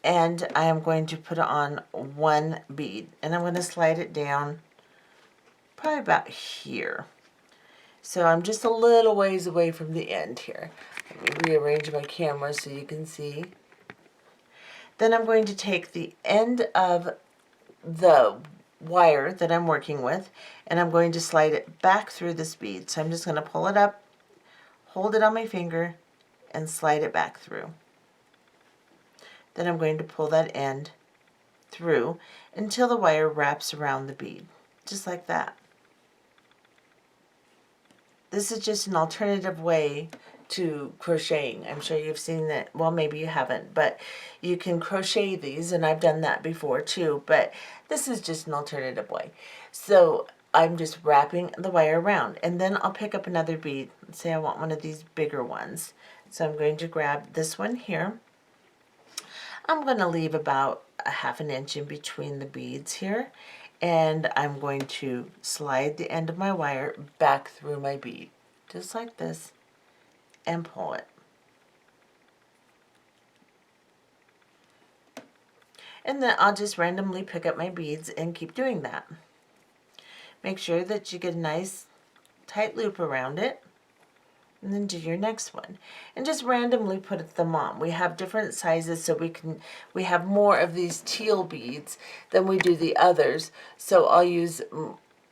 and I am going to put on one bead, and I'm going to slide it down probably about here. So I'm just a little ways away from the end here. Let me rearrange my camera so you can see. Then I'm going to take the end of the wire that I'm working with, and I'm going to slide it back through this bead. So I'm just going to pull it up, hold it on my finger, and slide it back through. Then I'm going to pull that end through until the wire wraps around the bead, just like that. This is just an alternative way to crocheting. I'm sure you've seen that, well, maybe you haven't, but you can crochet these, and I've done that before too, but this is just an alternative way. So I'm just wrapping the wire around, and then I'll pick up another bead. Let's say I want one of these bigger ones. So I'm going to grab this one here. I'm going to leave about a ½ inch in between the beads here, and I'm going to slide the end of my wire back through my bead, just like this, and pull it. And then I'll just randomly pick up my beads and keep doing that. Make sure that you get a nice tight loop around it, and then do your next one. And just randomly put them on. We have different sizes, so we have more of these teal beads than we do the others. So I'll use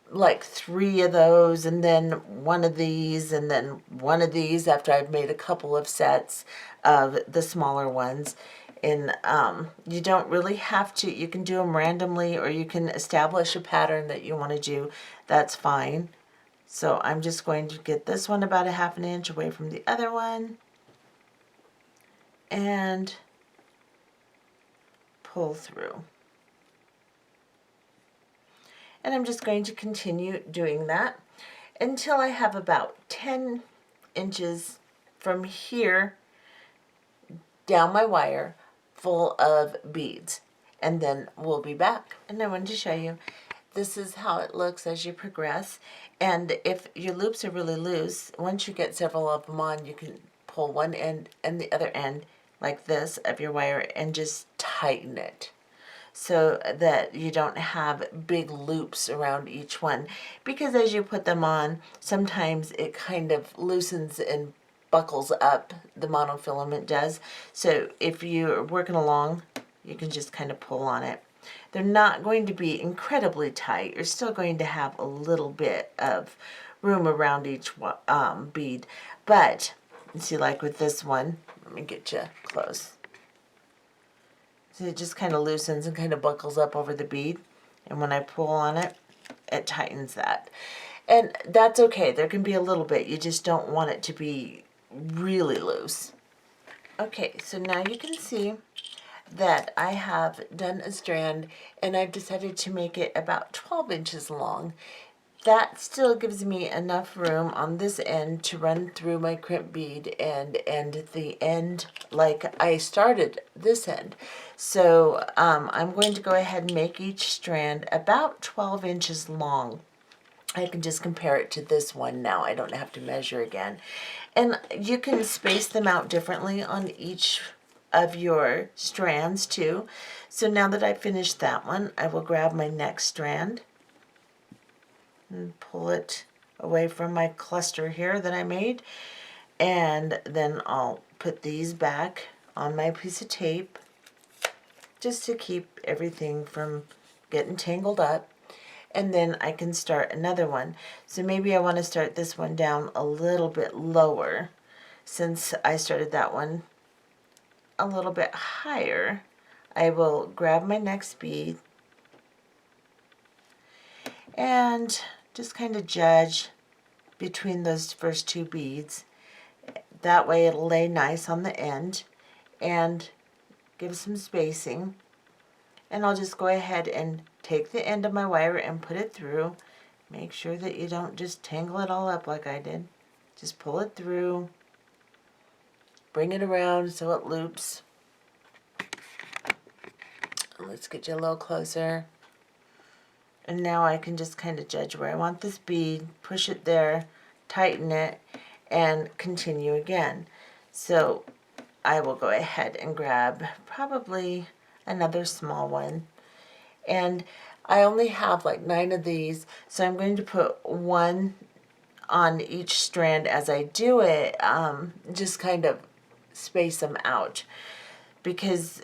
like 3 of those, and then one of these, and then one of these after I've made a couple of sets of the smaller ones. And you don't really have to, you can do them randomly, or you can establish a pattern that you want to do. That's fine. So I'm just going to get this one about a ½ inch away from the other one and pull through. And I'm just going to continue doing that until I have about 10 inches from here down my wire full of beads. And then we'll be back. And I wanted to show you, this is how it looks as you progress. And if your loops are really loose, once you get several of them on, you can pull one end and the other end like this of your wire and just tighten it. so that you don't have big loops around each one, because as you put them on, sometimes it kind of loosens and buckles up, the monofilament does. So if you're working along, you can just kind of pull on it. They're not going to be incredibly tight. You're still going to have a little bit of room around each bead. But, see, like with this one, let me get you close. So it just kind of loosens and kind of buckles up over the bead. And when I pull on it, it tightens that. And that's okay. There can be a little bit. You just don't want it to be really loose. Okay, so now you can see that I have done a strand, and I've decided to make it about 12 inches long. That still gives me enough room on this end to run through my crimp bead and end the end like I started this end. So I'm going to go ahead and make each strand about 12 inches long. I can just compare it to this one now. I don't have to measure again. And you can space them out differently on each of your strands too. So now that I've finished that one, I will grab my next strand and pull it away from my cluster here that I made. And then I'll put these back on my piece of tape just to keep everything from getting tangled up. And then I can start another one. So maybe I want to start this one down a little bit lower, since I started that one a little bit higher. I will grab my next bead and just kind of judge between those first two beads. That way it'll lay nice on the end and give some spacing. And I'll just go ahead and take the end of my wire and put it through. Make sure that you don't just tangle it all up like I did. Just pull it through, bring it around so it loops. Let's get you a little closer. And now I can just kind of judge where I want this bead, push it there, tighten it, and continue again. So I will go ahead and grab probably another small one. And I only have like 9 of these, so I'm going to put one on each strand as I do it, just kind of space them out, because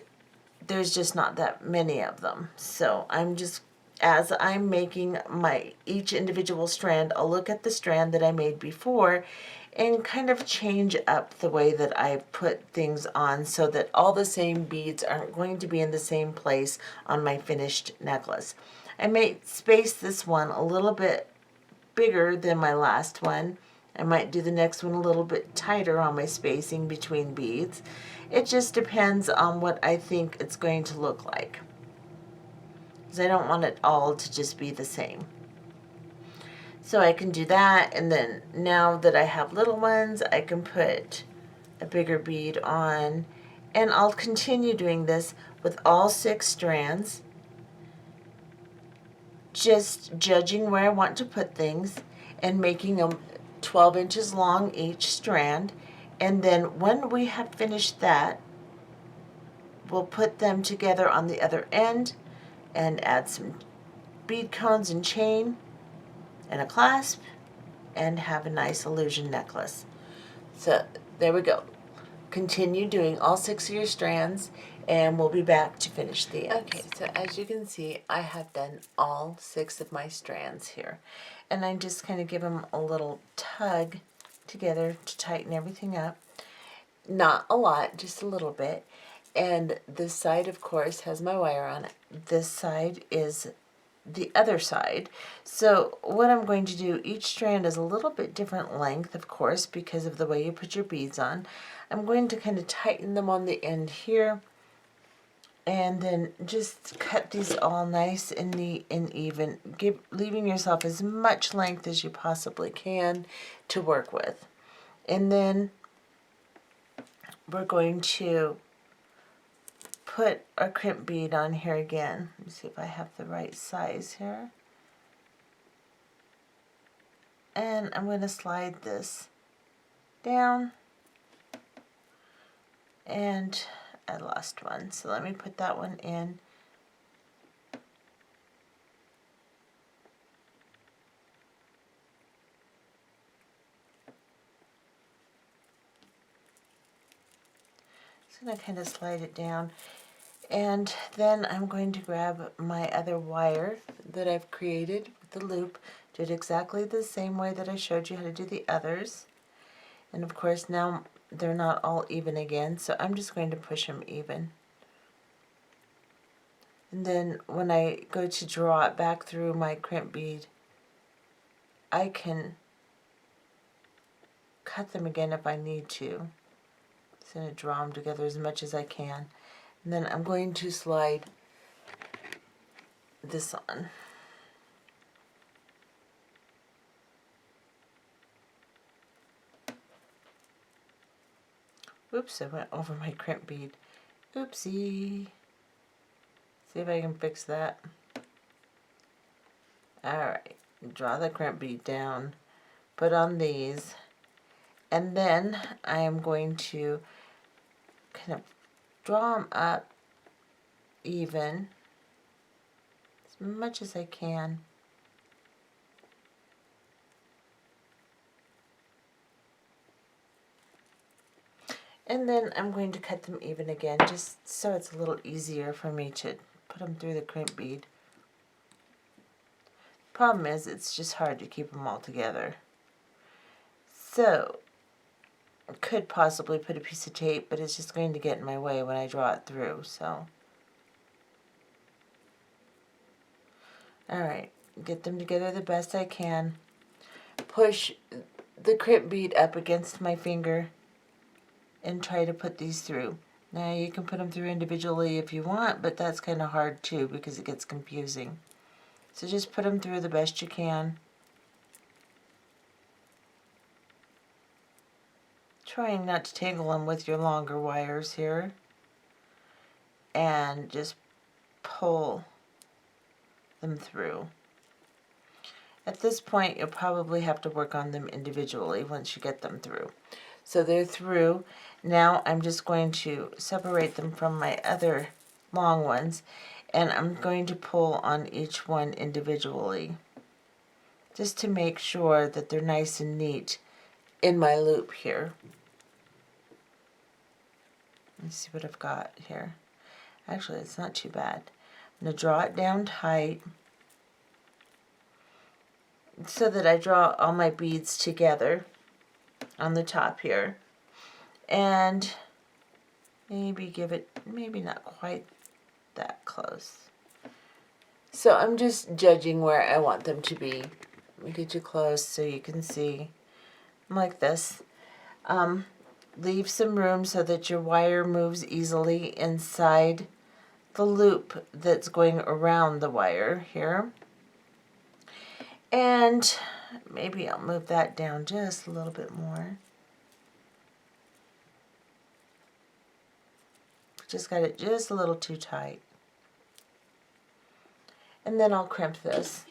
there's just not that many of them. So I'm just, as I'm making my each individual strand, I'll look at the strand that I made before and kind of change up the way that I put things on so that all the same beads aren't going to be in the same place on my finished necklace. I may space this one a little bit bigger than my last one. I might do the next one a little bit tighter on my spacing between beads. It just depends on what I think it's going to look like, because I don't want it all to just be the same. So I can do that, and then now that I have little ones, I can put a bigger bead on, and I'll continue doing this with all 6 strands, just judging where I want to put things and making them 12 inches long each strand. And then when we have finished that, we'll put them together on the other end and add some bead cones and chain and a clasp and have a nice illusion necklace. So there we go. Continue doing all 6 of your strands, and we'll be back to finish the ends. Okay, so as you can see, I have done all 6 of my strands here, and I just kind of give them a little tug together to tighten everything up. Not a lot, just a little bit. And this side, of course, has my wire on it. This side is the other side. So what I'm going to do, each strand is a little bit different length, of course, because of the way you put your beads on. I'm going to kind of tighten them on the end here, and then just cut these all nice and neat and even, leaving yourself as much length as you possibly can to work with. And then we're going to put our crimp bead on here again. Let me see if I have the right size here. And I'm going to slide this down, and I lost one, so let me put that one in Just going to kind of slide it down. And then I'm going to grab my other wire that I've created with the loop. Did exactly the same way that I showed you how to do the others. And of course now they're not all even again, so I'm just going to push them even. And then when I go to draw it back through my crimp bead, I can cut them again if I need to. Just going to draw them together as much as I can. And then I'm going to slide this on. Oops, I went over my crimp bead. Oopsie. See if I can fix that. Alright, draw the crimp bead down, put on these, and then I am going to kind of draw them up even as much as I can. And then I'm going to cut them even again, just so it's a little easier for me to put them through the crimp bead. Problem is, it's just hard to keep them all together. So, I could possibly put a piece of tape, but it's just going to get in my way when I draw it through, so. Alright, get them together the best I can. Push the crimp bead up against my finger and try to put these through. Now you can put them through individually if you want, but that's kind of hard too because it gets confusing. So just put them through the best you can. Trying not to tangle them with your longer wires here. And just pull them through. At this point, you'll probably have to work on them individually once you get them through. So they're through. Now I'm just going to separate them from my other long ones, and I'm going to pull on each one individually just to make sure that they're nice and neat in my loop here. Let's see what I've got here. Actually, it's not too bad. I'm going to draw it down tight so that I draw all my beads together on the top here, and maybe give it, maybe not quite that close. So I'm just judging where I want them to be. Let me get you close so you can see. Like this. Leave some room so that your wire moves easily inside the loop that's going around the wire here. And maybe I'll move that down just a little bit more. Just got it just a little too tight. And then I'll crimp this.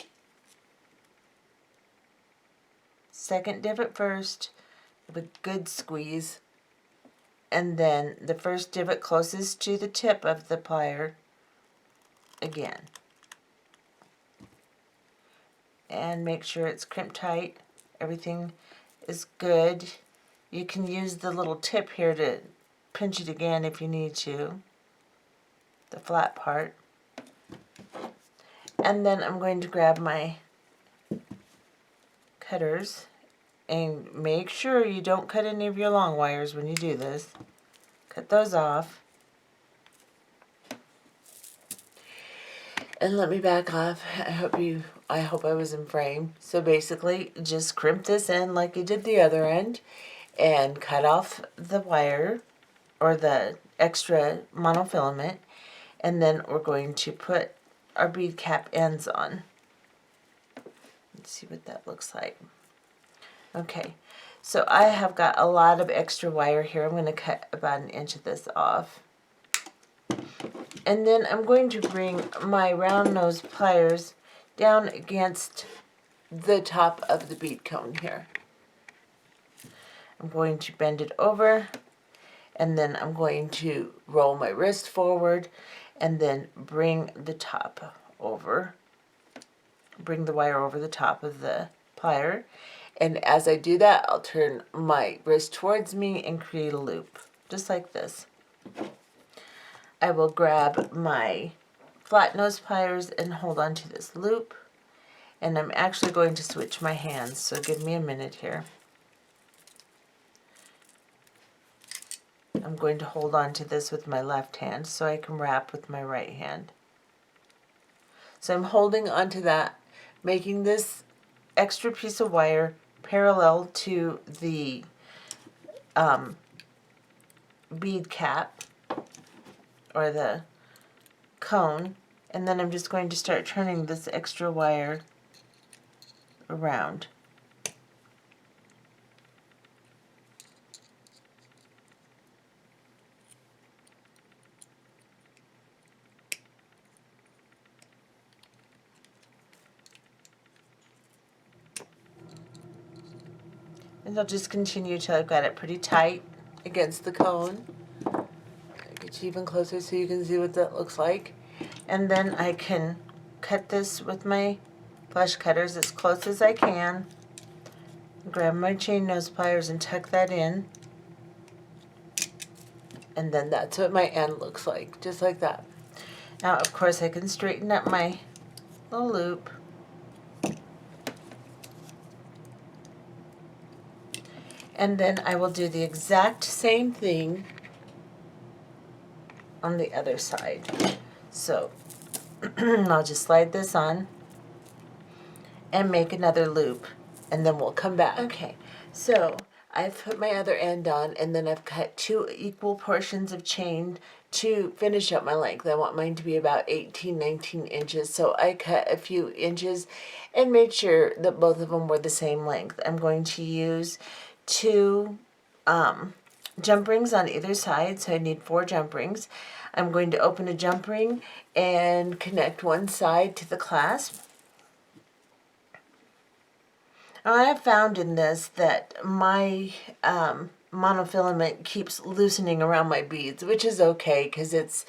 Second divot first, with a good squeeze. And then the first divot closest to the tip of the plier again. And make sure it's crimped tight. Everything is good. You can use the little tip here to pinch it again if you need to, the flat part. And then I'm going to grab my cutters, and make sure you don't cut any of your long wires when you do this. Cut those off. And let me back off. I hope I was in frame. So basically, just crimp this in like you did the other end, and cut off the wire or the extra monofilament, and then we're going to put our bead cap ends on. Let's see what that looks like. Okay, so I have got a lot of extra wire here. I'm going to cut about 1 inch of this off. And then I'm going to bring my round nose pliers down against the top of the bead cone here. I'm going to bend it over, and then I'm going to roll my wrist forward and then bring the top over. Bring the wire over the top of the plier. And as I do that, I'll turn my wrist towards me and create a loop, just like this. I will grab my flat nose pliers and hold on to this loop. And I'm actually going to switch my hands, so give me a minute here. I'm going to hold on to this with my left hand so I can wrap with my right hand. So I'm holding onto that, making this extra piece of wire parallel to the bead cap or the cone, and then I'm just going to start turning this extra wire around. And I'll just continue till I've got it pretty tight against the cone. I'll get you even closer so you can see what that looks like. And then I can cut this with my flush cutters as close as I can. Grab my chain nose pliers and tuck that in. And then that's what my end looks like, just like that. Now, of course, I can straighten up my little loop. And then I will do the exact same thing on the other side. So I'll just slide this on and make another loop, and then we'll come back. Okay, so I've put my other end on, and then I've cut 2 equal portions of chain to finish up my length. I want mine to be about 18, 19 inches, so I cut a few inches and made sure that both of them were the same length. I'm going to use 2 jump rings on either side, so I need 4 jump rings. I'm going to open a jump ring and connect one side to the clasp. Now, I have found in this that my monofilament keeps loosening around my beads, which is okay because it's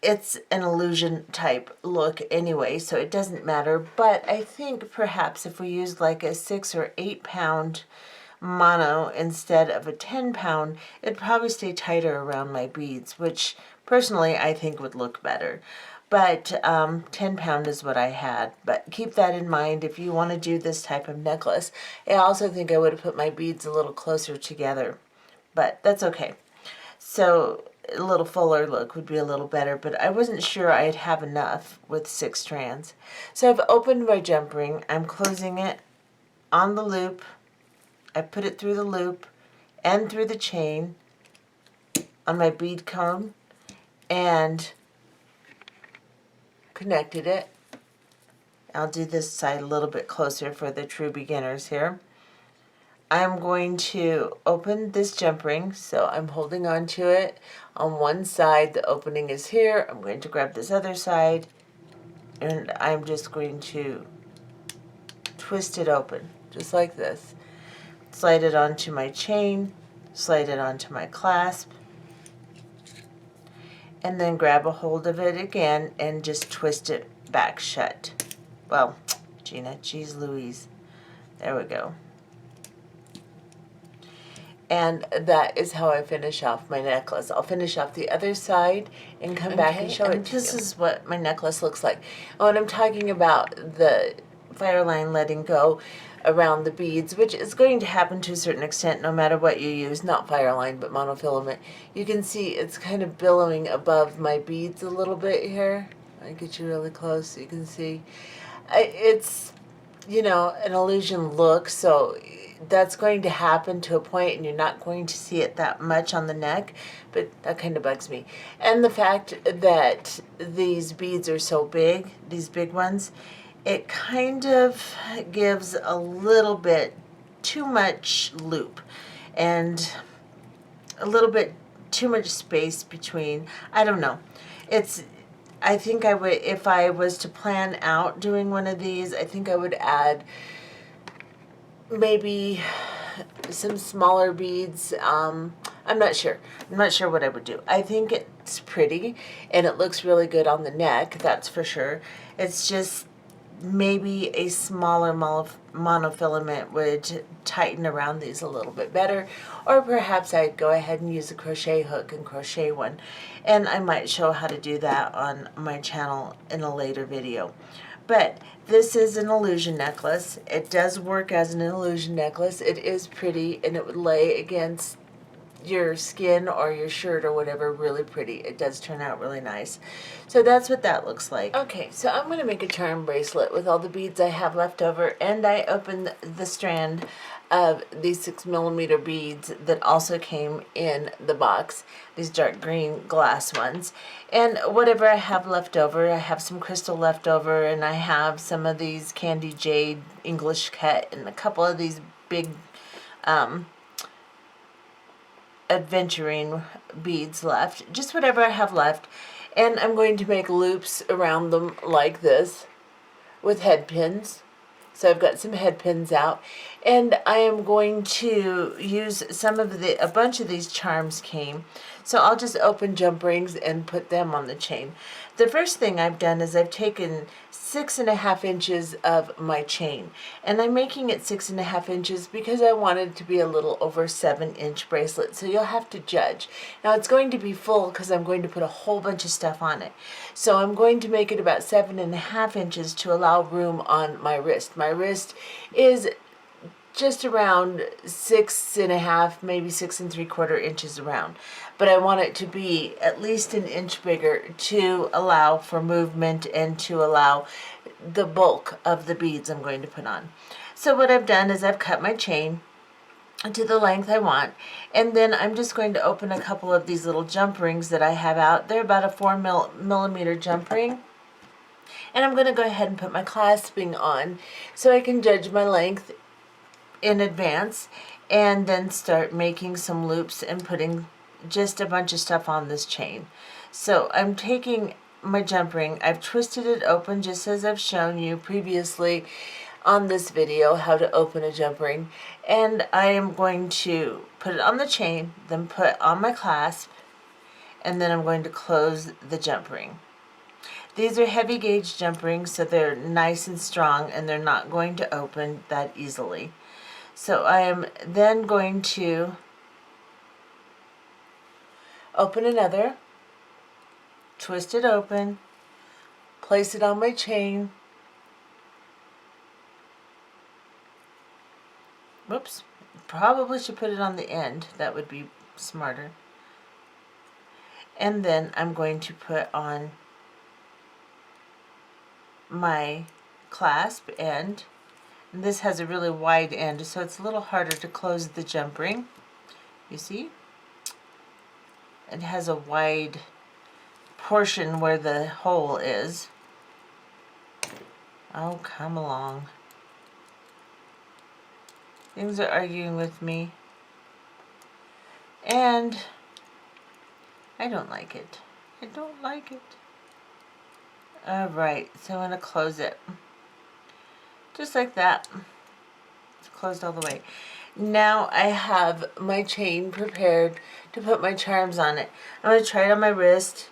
an illusion type look anyway, so it doesn't matter. But I think perhaps if we used like a 6 or 8 pound mono instead of a 10 pound, it'd probably stay tighter around my beads, which personally I think would look better. But 10 pound is what I had. But keep that in mind if you want to do this type of necklace. I also think I would have put my beads a little closer together, but that's okay. So a little fuller look would be a little better, but I wasn't sure I'd have enough with 6 strands. So I've opened my jump ring. I'm closing it on the loop. I put it through the loop and through the chain on my bead cone and connected it. I'll do this side a little bit closer for the true beginners here. I'm going to open this jump ring, so I'm holding on to it on one side. The opening is here. I'm going to grab this other side, and I'm just going to twist it open, just like this. Slide it onto my chain, slide it onto my clasp, and then grab a hold of it again and just twist it back shut. Well, Gina, geez Louise. There we go. And that is how I finish off my necklace. I'll finish off the other side and come back and show it to you. This is what my necklace looks like. When I'm talking about the fire line letting go around the beads, which is going to happen to a certain extent no matter what you use, not fire line but monofilament, you can see it's kind of billowing above my beads a little bit here. I get you really close so you can see. It's, you know, an illusion look, so that's going to happen to a point and you're not going to see it that much on the neck, but that kind of bugs me. And the fact that these beads are so big, these big ones, it kind of gives a little bit too much loop and a little bit too much space between. I don't know. I think I would, if I was to plan out doing one of these, I think I would add maybe some smaller beads. I'm not sure. I'm not sure what I would do. I think it's pretty and it looks really good on the neck, that's for sure. It's just maybe a smaller monofilament would tighten around these a little bit better, or perhaps I'd go ahead and use a crochet hook and crochet one, and I might show how to do that on my channel in a later video. But this is an illusion necklace. It does work as an illusion necklace. It is pretty, and it would lay against your skin or your shirt or whatever really pretty. It does turn out really nice. So that's what that looks like. Okay, so I'm going to make a charm bracelet with all the beads I have left over, and I opened the strand of these 6mm beads that also came in the box, these dark green glass ones. And whatever I have left over, I have some crystal left over, and I have some of these candy jade English cut, and a couple of these big adventuring beads left, just whatever I have left. And I'm going to make loops around them like this with head pins. So I've got some head pins out, and I am going to use a bunch of these charms came. So I'll just open jump rings and put them on the chain. The first thing I've done is I've taken 6.5 inches of my chain, and I'm making it 6.5 inches because I wanted it to be a little over 7-inch bracelet. So you'll have to judge. Now it's going to be full because I'm going to put a whole bunch of stuff on it. So I'm going to make it about 7.5 inches to allow room on my wrist. My wrist is just around 6.5, maybe 6 3/4 inches around. But I want it to be at least an inch bigger to allow for movement and to allow the bulk of the beads I'm going to put on. So what I've done is I've cut my chain to the length I want, and then I'm just going to open a couple of these little jump rings that I have out. They're about a 4mm jump ring. And I'm going to go ahead and put my clasping on so I can judge my length in advance, and then start making some loops and putting just a bunch of stuff on this chain. So I'm taking my jump ring, I've twisted it open just as I've shown you previously on this video how to open a jump ring, and I am going to put it on the chain, then put on my clasp, and then I'm going to close the jump ring. These are heavy gauge jump rings, so they're nice and strong, and they're not going to open that easily. So I am then going to open another, twist it open, place it on my chain. Whoops, probably should put it on the end. That would be smarter. And then I'm going to put on my clasp end. And this has a really wide end, so it's a little harder to close the jump ring. You see? It has a wide portion where the hole is. Oh, come along. Things are arguing with me. And I don't like it. I don't like it. Alright, so I'm going to close it. Just like that. It's closed all the way. Now I have my chain prepared to put my charms on it. I'm going to try it on my wrist.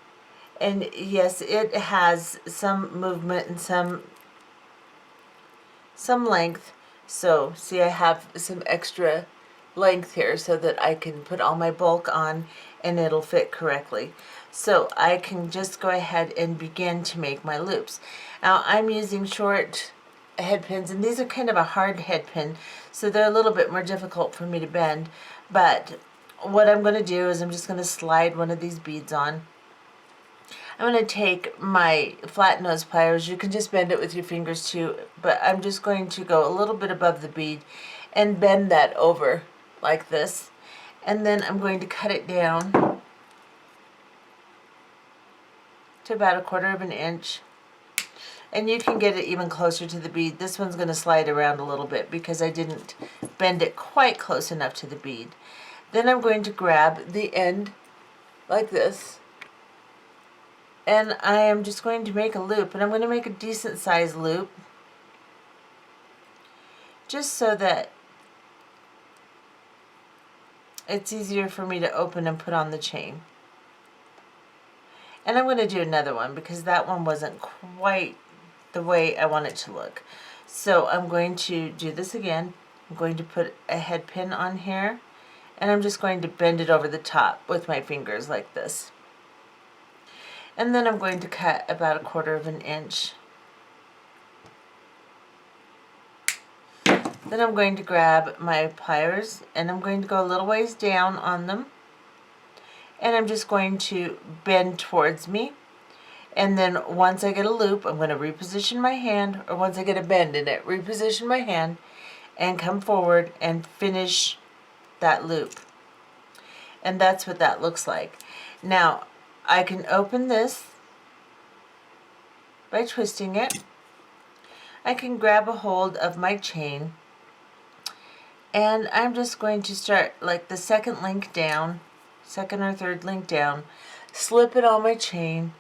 And yes, it has some movement and some length. So see, I have some extra length here so that I can put all my bulk on and it'll fit correctly. So I can just go ahead and begin to make my loops. Now I'm using short head pins, and these are kind of a hard head pin, so they're a little bit more difficult for me to bend. But what I'm going to do is I'm just going to slide one of these beads on. I'm going to take my flat nose pliers. You can just bend it with your fingers too, but I'm just going to go a little bit above the bead and bend that over like this. And then I'm going to cut it down to about 1/4 inch. And you can get it even closer to the bead. This one's going to slide around a little bit because I didn't bend it quite close enough to the bead. Then I'm going to grab the end like this, and I am just going to make a loop, and I'm going to make a decent sized loop just so that it's easier for me to open and put on the chain. And I'm going to do another one because that one wasn't quite the way I want it to look. So I'm going to do this again. I'm going to put a head pin on here, and I'm just going to bend it over the top with my fingers like this. And then I'm going to cut about 1/4 of an inch. Then I'm going to grab my pliers and I'm going to go a little ways down on them. And I'm just going to bend towards me. And then once I get a loop, I'm going to reposition my hand, or once I get a bend in it, reposition my hand and come forward and finish that loop. And that's what that looks like. Now, I can open this by twisting it. I can grab a hold of my chain, and I'm just going to start like the second link down, second or third link down, slip it on my chain,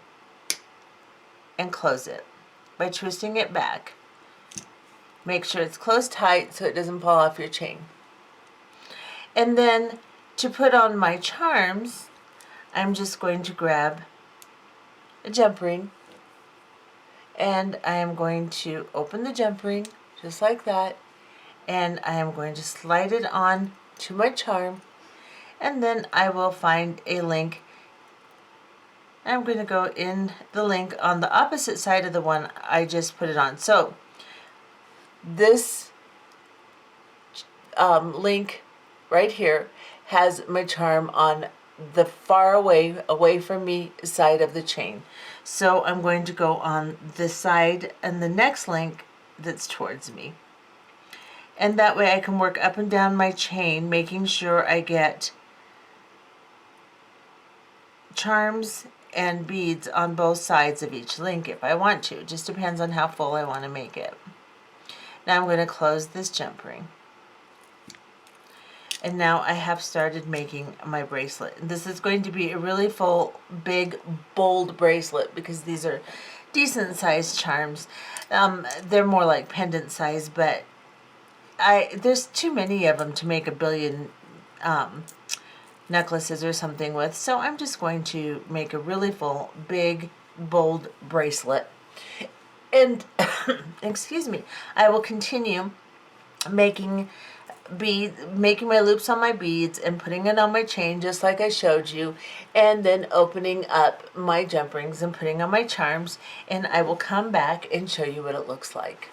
and close it by twisting it back. Make sure it's closed tight so it doesn't fall off your chain. And then to put on my charms, I'm just going to grab a jump ring, and I am going to open the jump ring just like that, and I am going to slide it on to my charm, and then I will find a link. I'm going to go in the link on the opposite side of the one I just put it on. So this link right here has my charm on the far away from me side of the chain. So I'm going to go on this side and the next link that's towards me. And that way I can work up and down my chain, making sure I get charms and beads on both sides of each link if I want to. It just depends on how full I want to make it. Now I'm going to close this jump ring. And now I have started making my bracelet. This is going to be a really full, big, bold bracelet because these are decent sized charms. They're more like pendant size, but there's too many of them to make a billion necklaces or something with. So I'm just going to make a really full, big, bold bracelet. And excuse me, I will continue making my loops on my beads and putting it on my chain just like I showed you, and then opening up my jump rings and putting on my charms, and I will come back and show you what it looks like.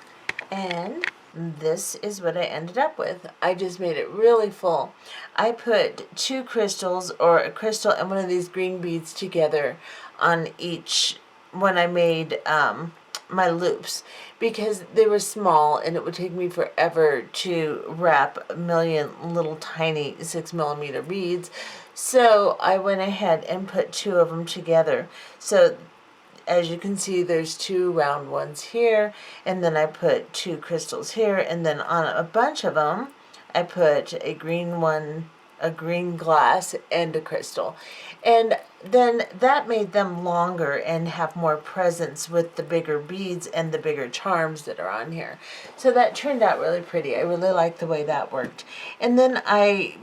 And this is what I ended up with. I just made it really full. I put 2 crystals, or a crystal and one of these green beads together on each when I made my loops, because they were small and it would take me forever to wrap a million little tiny 6mm beads. So I went ahead and put 2 of them together. So as you can see, there's 2 round ones here, and then I put 2 crystals here, and then on a bunch of them I put a green one, a green glass, and a crystal. And then that made them longer and have more presence with the bigger beads and the bigger charms that are on here. So that turned out really pretty. I really like the way that worked. And then I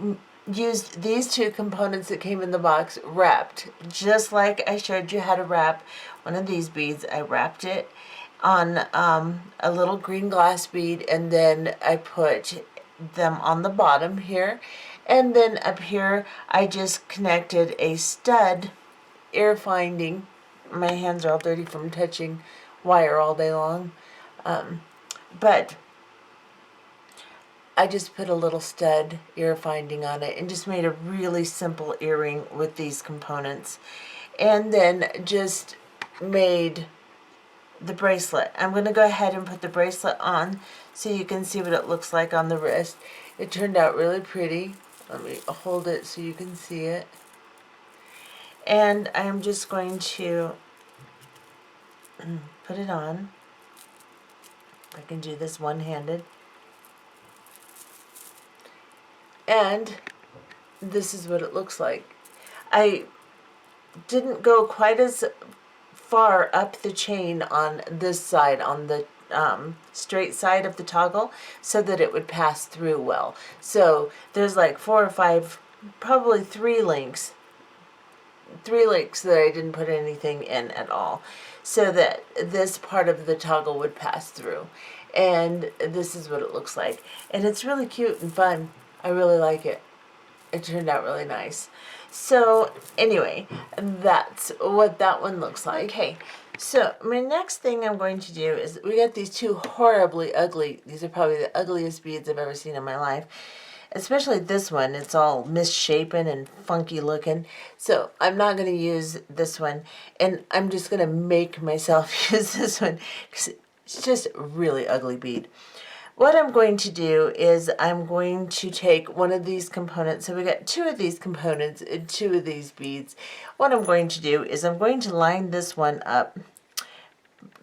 used these 2 components that came in the box wrapped, just like I showed you how to wrap one of these beads. I wrapped it on a little green glass bead, and then I put them on the bottom here. And then up here, I just connected a stud ear finding. My hands are all dirty from touching wire all day long. But I just put a little stud ear finding on it and just made a really simple earring with these components. And then just made the bracelet. I'm going to go ahead and put the bracelet on so you can see what it looks like on the wrist. It turned out really pretty. Let me hold it so you can see it. And I'm just going to put it on. I can do this one-handed. And this is what it looks like. I didn't go quite as far up the chain on this side, on the straight side of the toggle, so that it would pass through well. So there's like 4 or 5, probably 3 links that I didn't put anything in at all. so that this part of the toggle would pass through. And this is what it looks like. And it's really cute and fun. I really like it. It turned out really nice. So anyway, that's what that one looks like. Okay, so my next thing I'm going to do is, we got these two horribly ugly, these are probably the ugliest beads I've ever seen in my life. Especially this one, it's all misshapen and funky looking. So I'm not going to use this one, and I'm just going to make myself use this one because it's just a really ugly bead. What I'm going to do is I'm going to take one of these components. So we got two of these components and two of these beads. What I'm going to do is I'm going to line this one up.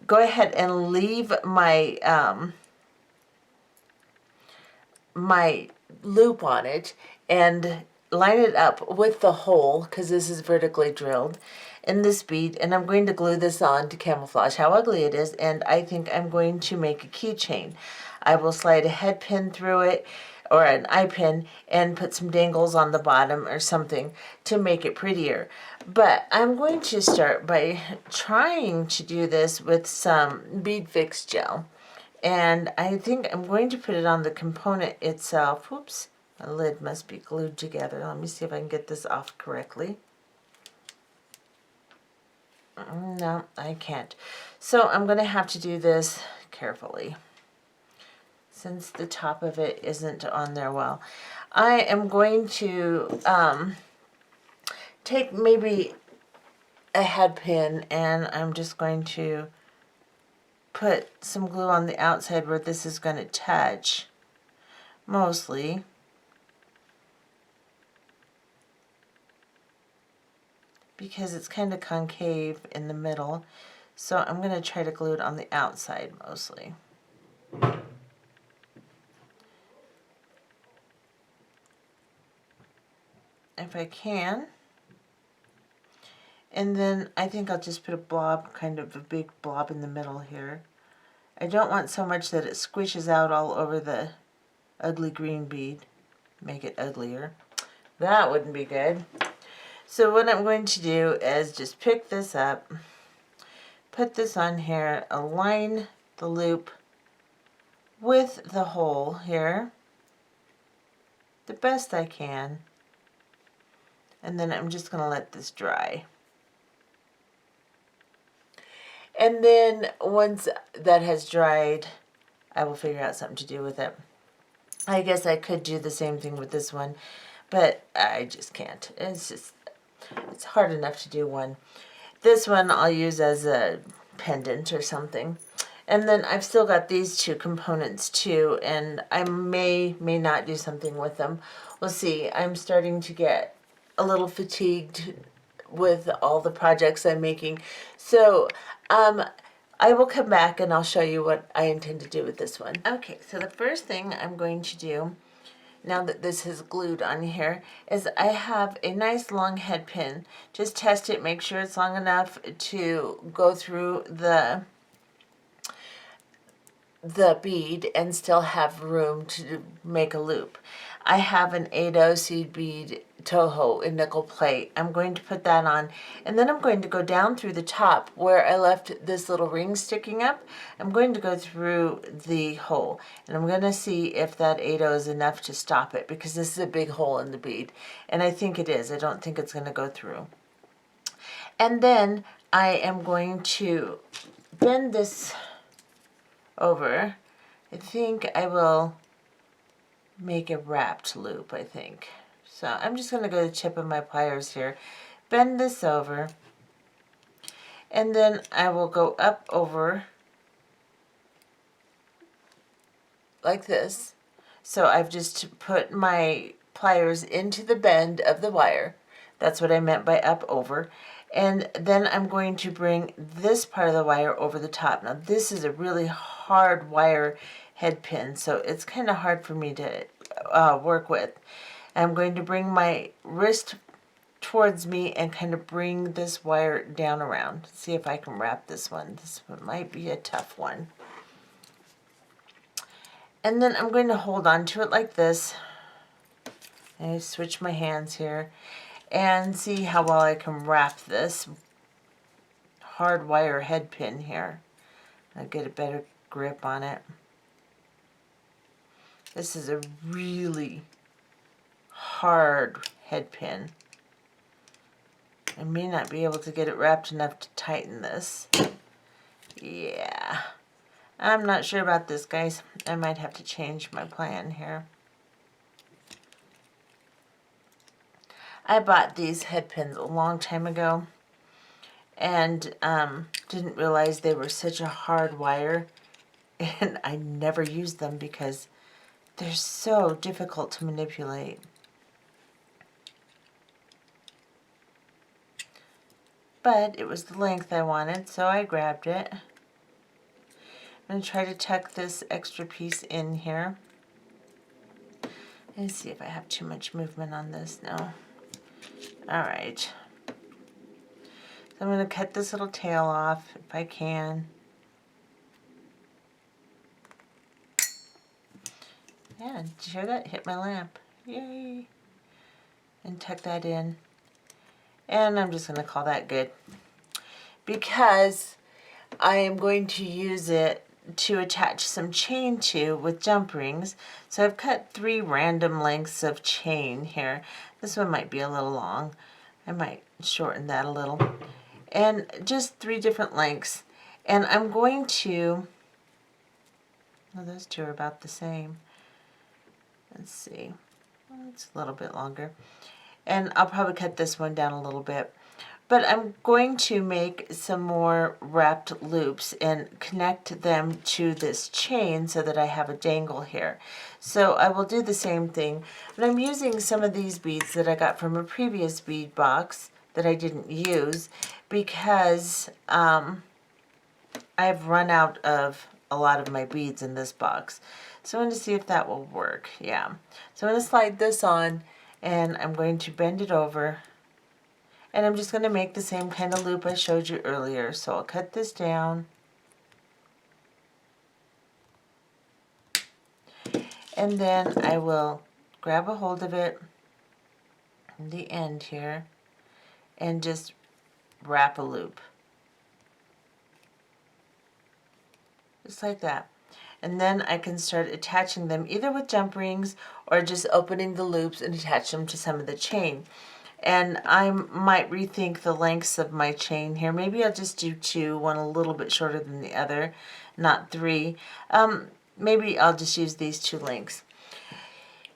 Go ahead and leave my my loop on it and line it up with the hole, because this is vertically drilled in this bead, and I'm going to glue this on to camouflage how ugly it is. And I think I'm going to make a keychain. I will slide a head pin through it, or an eye pin, and put some dangles on the bottom or something to make it prettier. But I'm going to start by trying to do this with some bead fix gel. And I think I'm going to put it on the component itself. Whoops, my lid must be glued together. Let me see if I can get this off correctly. No, I can't. So I'm going to have to do this carefully, since the top of it isn't on there well. I am going to take maybe a head pin, and I'm just going to put some glue on the outside where this is going to touch, mostly. Because it's kind of concave in the middle. So I'm going to try to glue it on the outside mostly. If I can. And then I think I'll just put a blob, kind of a big blob in the middle here. I don't want so much that it squishes out all over the ugly green bead. Make it uglier. That wouldn't be good. So what I'm going to do is just pick this up, put this on here, align the loop with the hole here the best I can, and then I'm just going to let this dry. And then once that has dried, I will figure out something to do with it. I guess I could do the same thing with this one, but I just can't. It's hard enough to do one. This one I'll use as a pendant or something. And then I've still got these two components too, and I may not do something with them. We'll see. I'm starting to get a little fatigued with all the projects I'm making. So I will come back and I'll show you what I intend to do with this one. Okay, so the first thing I'm going to do, now that this is glued on here, is I have a nice long head pin. Just test it, make sure it's long enough to go through the bead and still have room to make a loop. I have an 8/0 seed bead Toho in nickel plate. I'm going to put that on, and then I'm going to go down through the top where I left this little ring sticking up. I'm going to go through the hole, and I'm going to see if that 8/0 is enough to stop it, because this is a big hole in the bead, and I think it is. I don't think it's going to go through. And then I am going to bend this over. I think I will make a wrapped loop, I think. So I'm just going to go to the tip of my pliers here, bend this over, and then I will go up over like this. So I've just put my pliers into the bend of the wire. That's what I meant by up over. And then I'm going to bring this part of the wire over the top. Now this is a really hard wire head pin, so it's kind of hard for me to work with. I'm going to bring my wrist towards me and kind of bring this wire down around. See if I can wrap this one. This one might be a tough one. And then I'm going to hold on to it like this. I switch my hands here and see how well I can wrap this hard wire head pin here. I'll get a better grip on it. This is a really hard head pin. I may not be able to get it wrapped enough to tighten this. Yeah, I'm not sure about this, guys. I might have to change my plan here. I bought these head pins a long time ago and didn't realize they were such a hard wire, and I never used them because they're so difficult to manipulate. But it was the length I wanted, so I grabbed it. I'm going to try to tuck this extra piece in here. Let's see if I have too much movement on this now. Alright. So I'm going to cut this little tail off if I can. Yeah, did you hear that? Hit my lamp. Yay! And tuck that in. And I'm just going to call that good, because I am going to use it to attach some chain to with jump rings. So I've cut 3 random lengths of chain here. This one might be a little long. I might shorten that a little. And just 3 different lengths. And I'm going to, oh, those 2 are about the same. Let's see, it's a little bit longer. And I'll probably cut this one down a little bit. But I'm going to make some more wrapped loops and connect them to this chain so that I have a dangle here. So I will do the same thing, but I'm using some of these beads that I got from a previous bead box that I didn't use because I've run out of a lot of my beads in this box. So I'm going to see if that will work. Yeah. So I'm going to slide this on, and I'm going to bend it over, and I'm just going to make the same kind of loop I showed you earlier. So I'll cut this down, and then I will grab a hold of it in the end here and just wrap a loop. Just like that. And then I can start attaching them either with jump rings or just opening the loops and attach them to some of the chain. And I might rethink the lengths of my chain here. Maybe I'll just do 2, one a little bit shorter than the other, not 3. Maybe I'll just use these 2 lengths.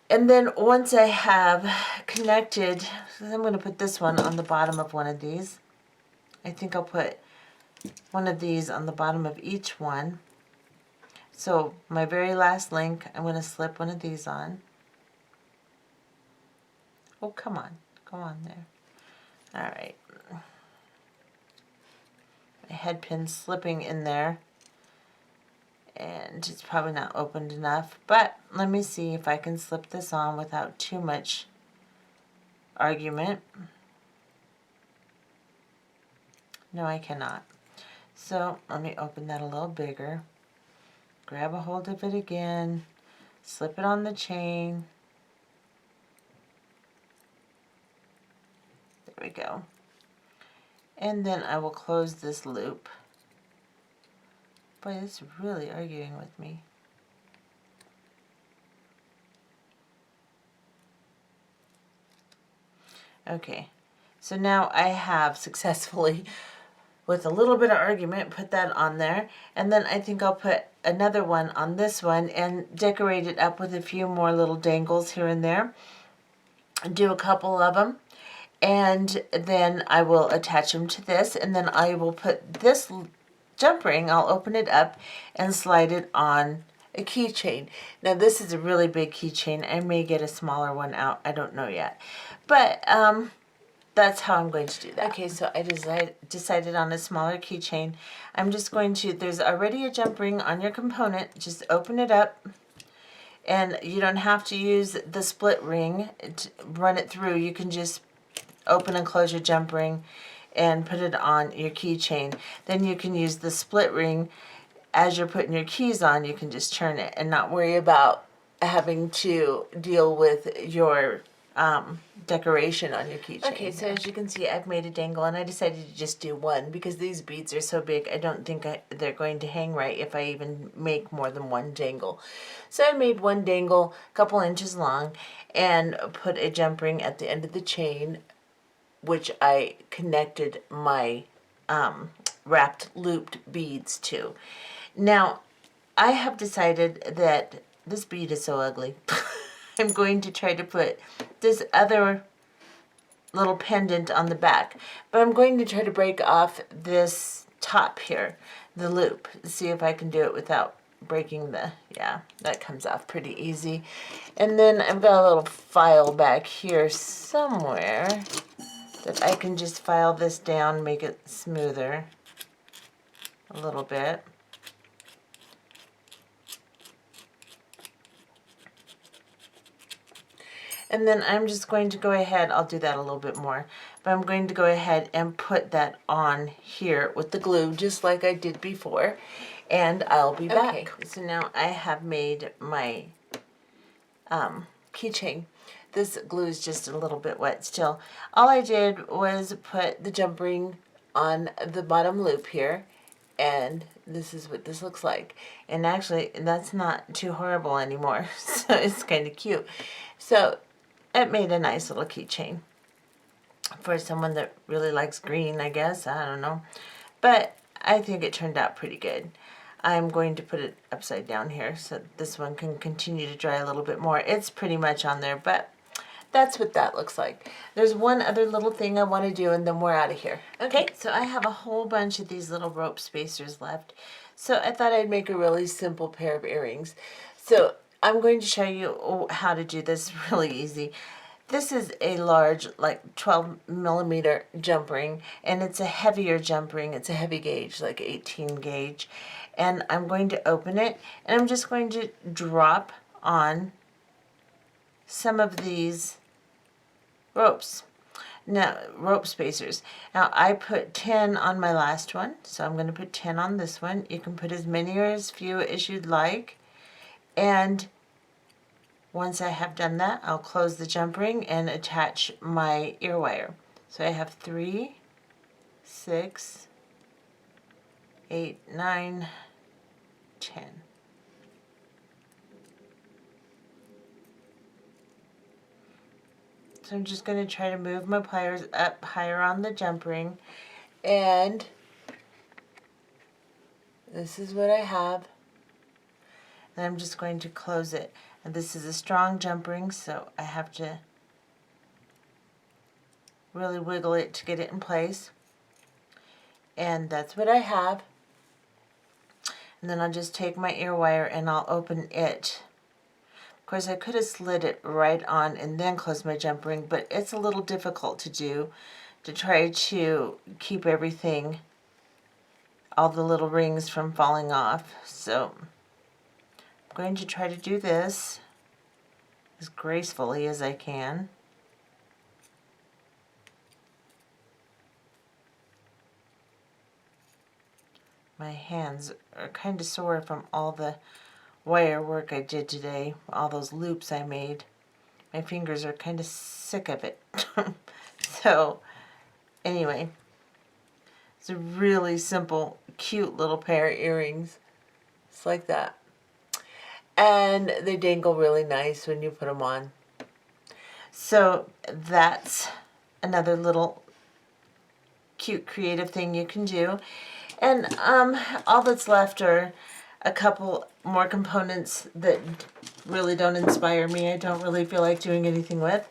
And then once I have connected, I'm going to put this one on the bottom of one of these. I think I'll put one of these on the bottom of each one. So my very last link, I'm going to slip one of these on. Oh, come on. Go on there. All right. My head pin's slipping in there. And it's probably not opened enough. But let me see if I can slip this on without too much argument. No, I cannot. So let me open that a little bigger. Grab a hold of it again, slip it on the chain. There we go. And then I will close this loop. Boy, it's really arguing with me. Okay, so now I have successfully, with a little bit of argument, put that on there. And then I think I'll put another one on this one and decorate it up with a few more little dangles here and there. Do a couple of them. And then I will attach them to this. And then I will put this jump ring, I'll open it up and slide it on a keychain. Now this is a really big keychain. I may get a smaller one out. I don't know yet. But that's how I'm going to do that. Okay, so I decided on a smaller keychain. I'm just going to, there's already a jump ring on your component. Just open it up. And you don't have to use the split ring to run it through. You can just open and close your jump ring and put it on your keychain. Then you can use the split ring as you're putting your keys on. You can just turn it and not worry about having to deal with your decoration on your keychain. Okay, so as you can see, I've made a dangle, and I decided to just do one because these beads are so big, I don't think they're going to hang right if I even make more than one dangle. So I made one dangle a couple inches long and put a jump ring at the end of the chain, which I connected my wrapped looped beads to. Now, I have decided that this bead is so ugly. I'm going to try to put this other little pendant on the back, but I'm going to try to break off this top here, the loop, see if I can do it without breaking the, yeah, that comes off pretty easy. And then I've got a little file back here somewhere that I can just file this down, make it smoother a little bit. And then I'm just going to go ahead, I'll do that a little bit more, but I'm going to go ahead and put that on here with the glue just like I did before, and I'll be back. Okay, so now I have made my keychain. This glue is just a little bit wet still. All I did was put the jump ring on the bottom loop here, and this is what this looks like. And actually, that's not too horrible anymore, so it's kind of cute. So it made a nice little keychain for someone that really likes green, I guess. I don't know. But I think it turned out pretty good. I'm going to put it upside down here so this one can continue to dry a little bit more. It's pretty much on there, but that's what that looks like. There's one other little thing I want to do, and then we're out of here. Okay, so I have a whole bunch of these little rope spacers left. So I thought I'd make a really simple pair of earrings. So I'm going to show you how to do this really easy. This is a large, like 12 millimeter jump ring, and it's a heavier jump ring. It's a heavy gauge, like 18 gauge. And I'm going to open it, and I'm just going to drop on some of these ropes. Now, rope spacers. Now, I put 10 on my last one, so I'm going to put 10 on this one. You can put as many or as few as you'd like. And once I have done that, I'll close the jump ring and attach my ear wire. So I have 3, 6, 8, 9, 10. So I'm just going to try to move my pliers up higher on the jump ring, and this is what I have. And I'm just going to close it. And this is a strong jump ring, so I have to really wiggle it to get it in place. And that's what I have. And then I'll just take my ear wire and I'll open it. Of course, I could have slid it right on and then close my jump ring, but it's a little difficult to do, to try to keep everything, all the little rings from falling off. So I'm going to try to do this as gracefully as I can. My hands are kind of sore from all the wire work I did today, all those loops I made. My fingers are kind of sick of it. So anyway, it's a really simple, cute little pair of earrings. It's like that. And they dangle really nice when you put them on. So that's another little cute creative thing you can do. And all that's left are a couple more components that really don't inspire me. I don't really feel like doing anything with.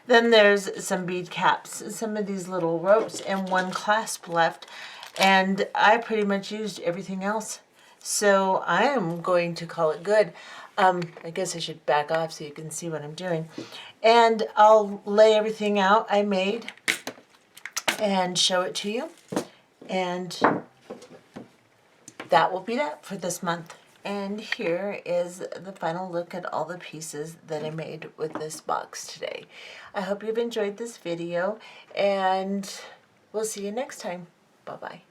Then there's some bead caps, some of these little ropes, and one clasp left. And I pretty much used everything else. So I am going to call it good. I guess I should back off so you can see what I'm doing. And I'll lay everything out I made and show it to you. And that will be that for this month. And here is the final look at all the pieces that I made with this box today. I hope you've enjoyed this video, and we'll see you next time. Bye-bye.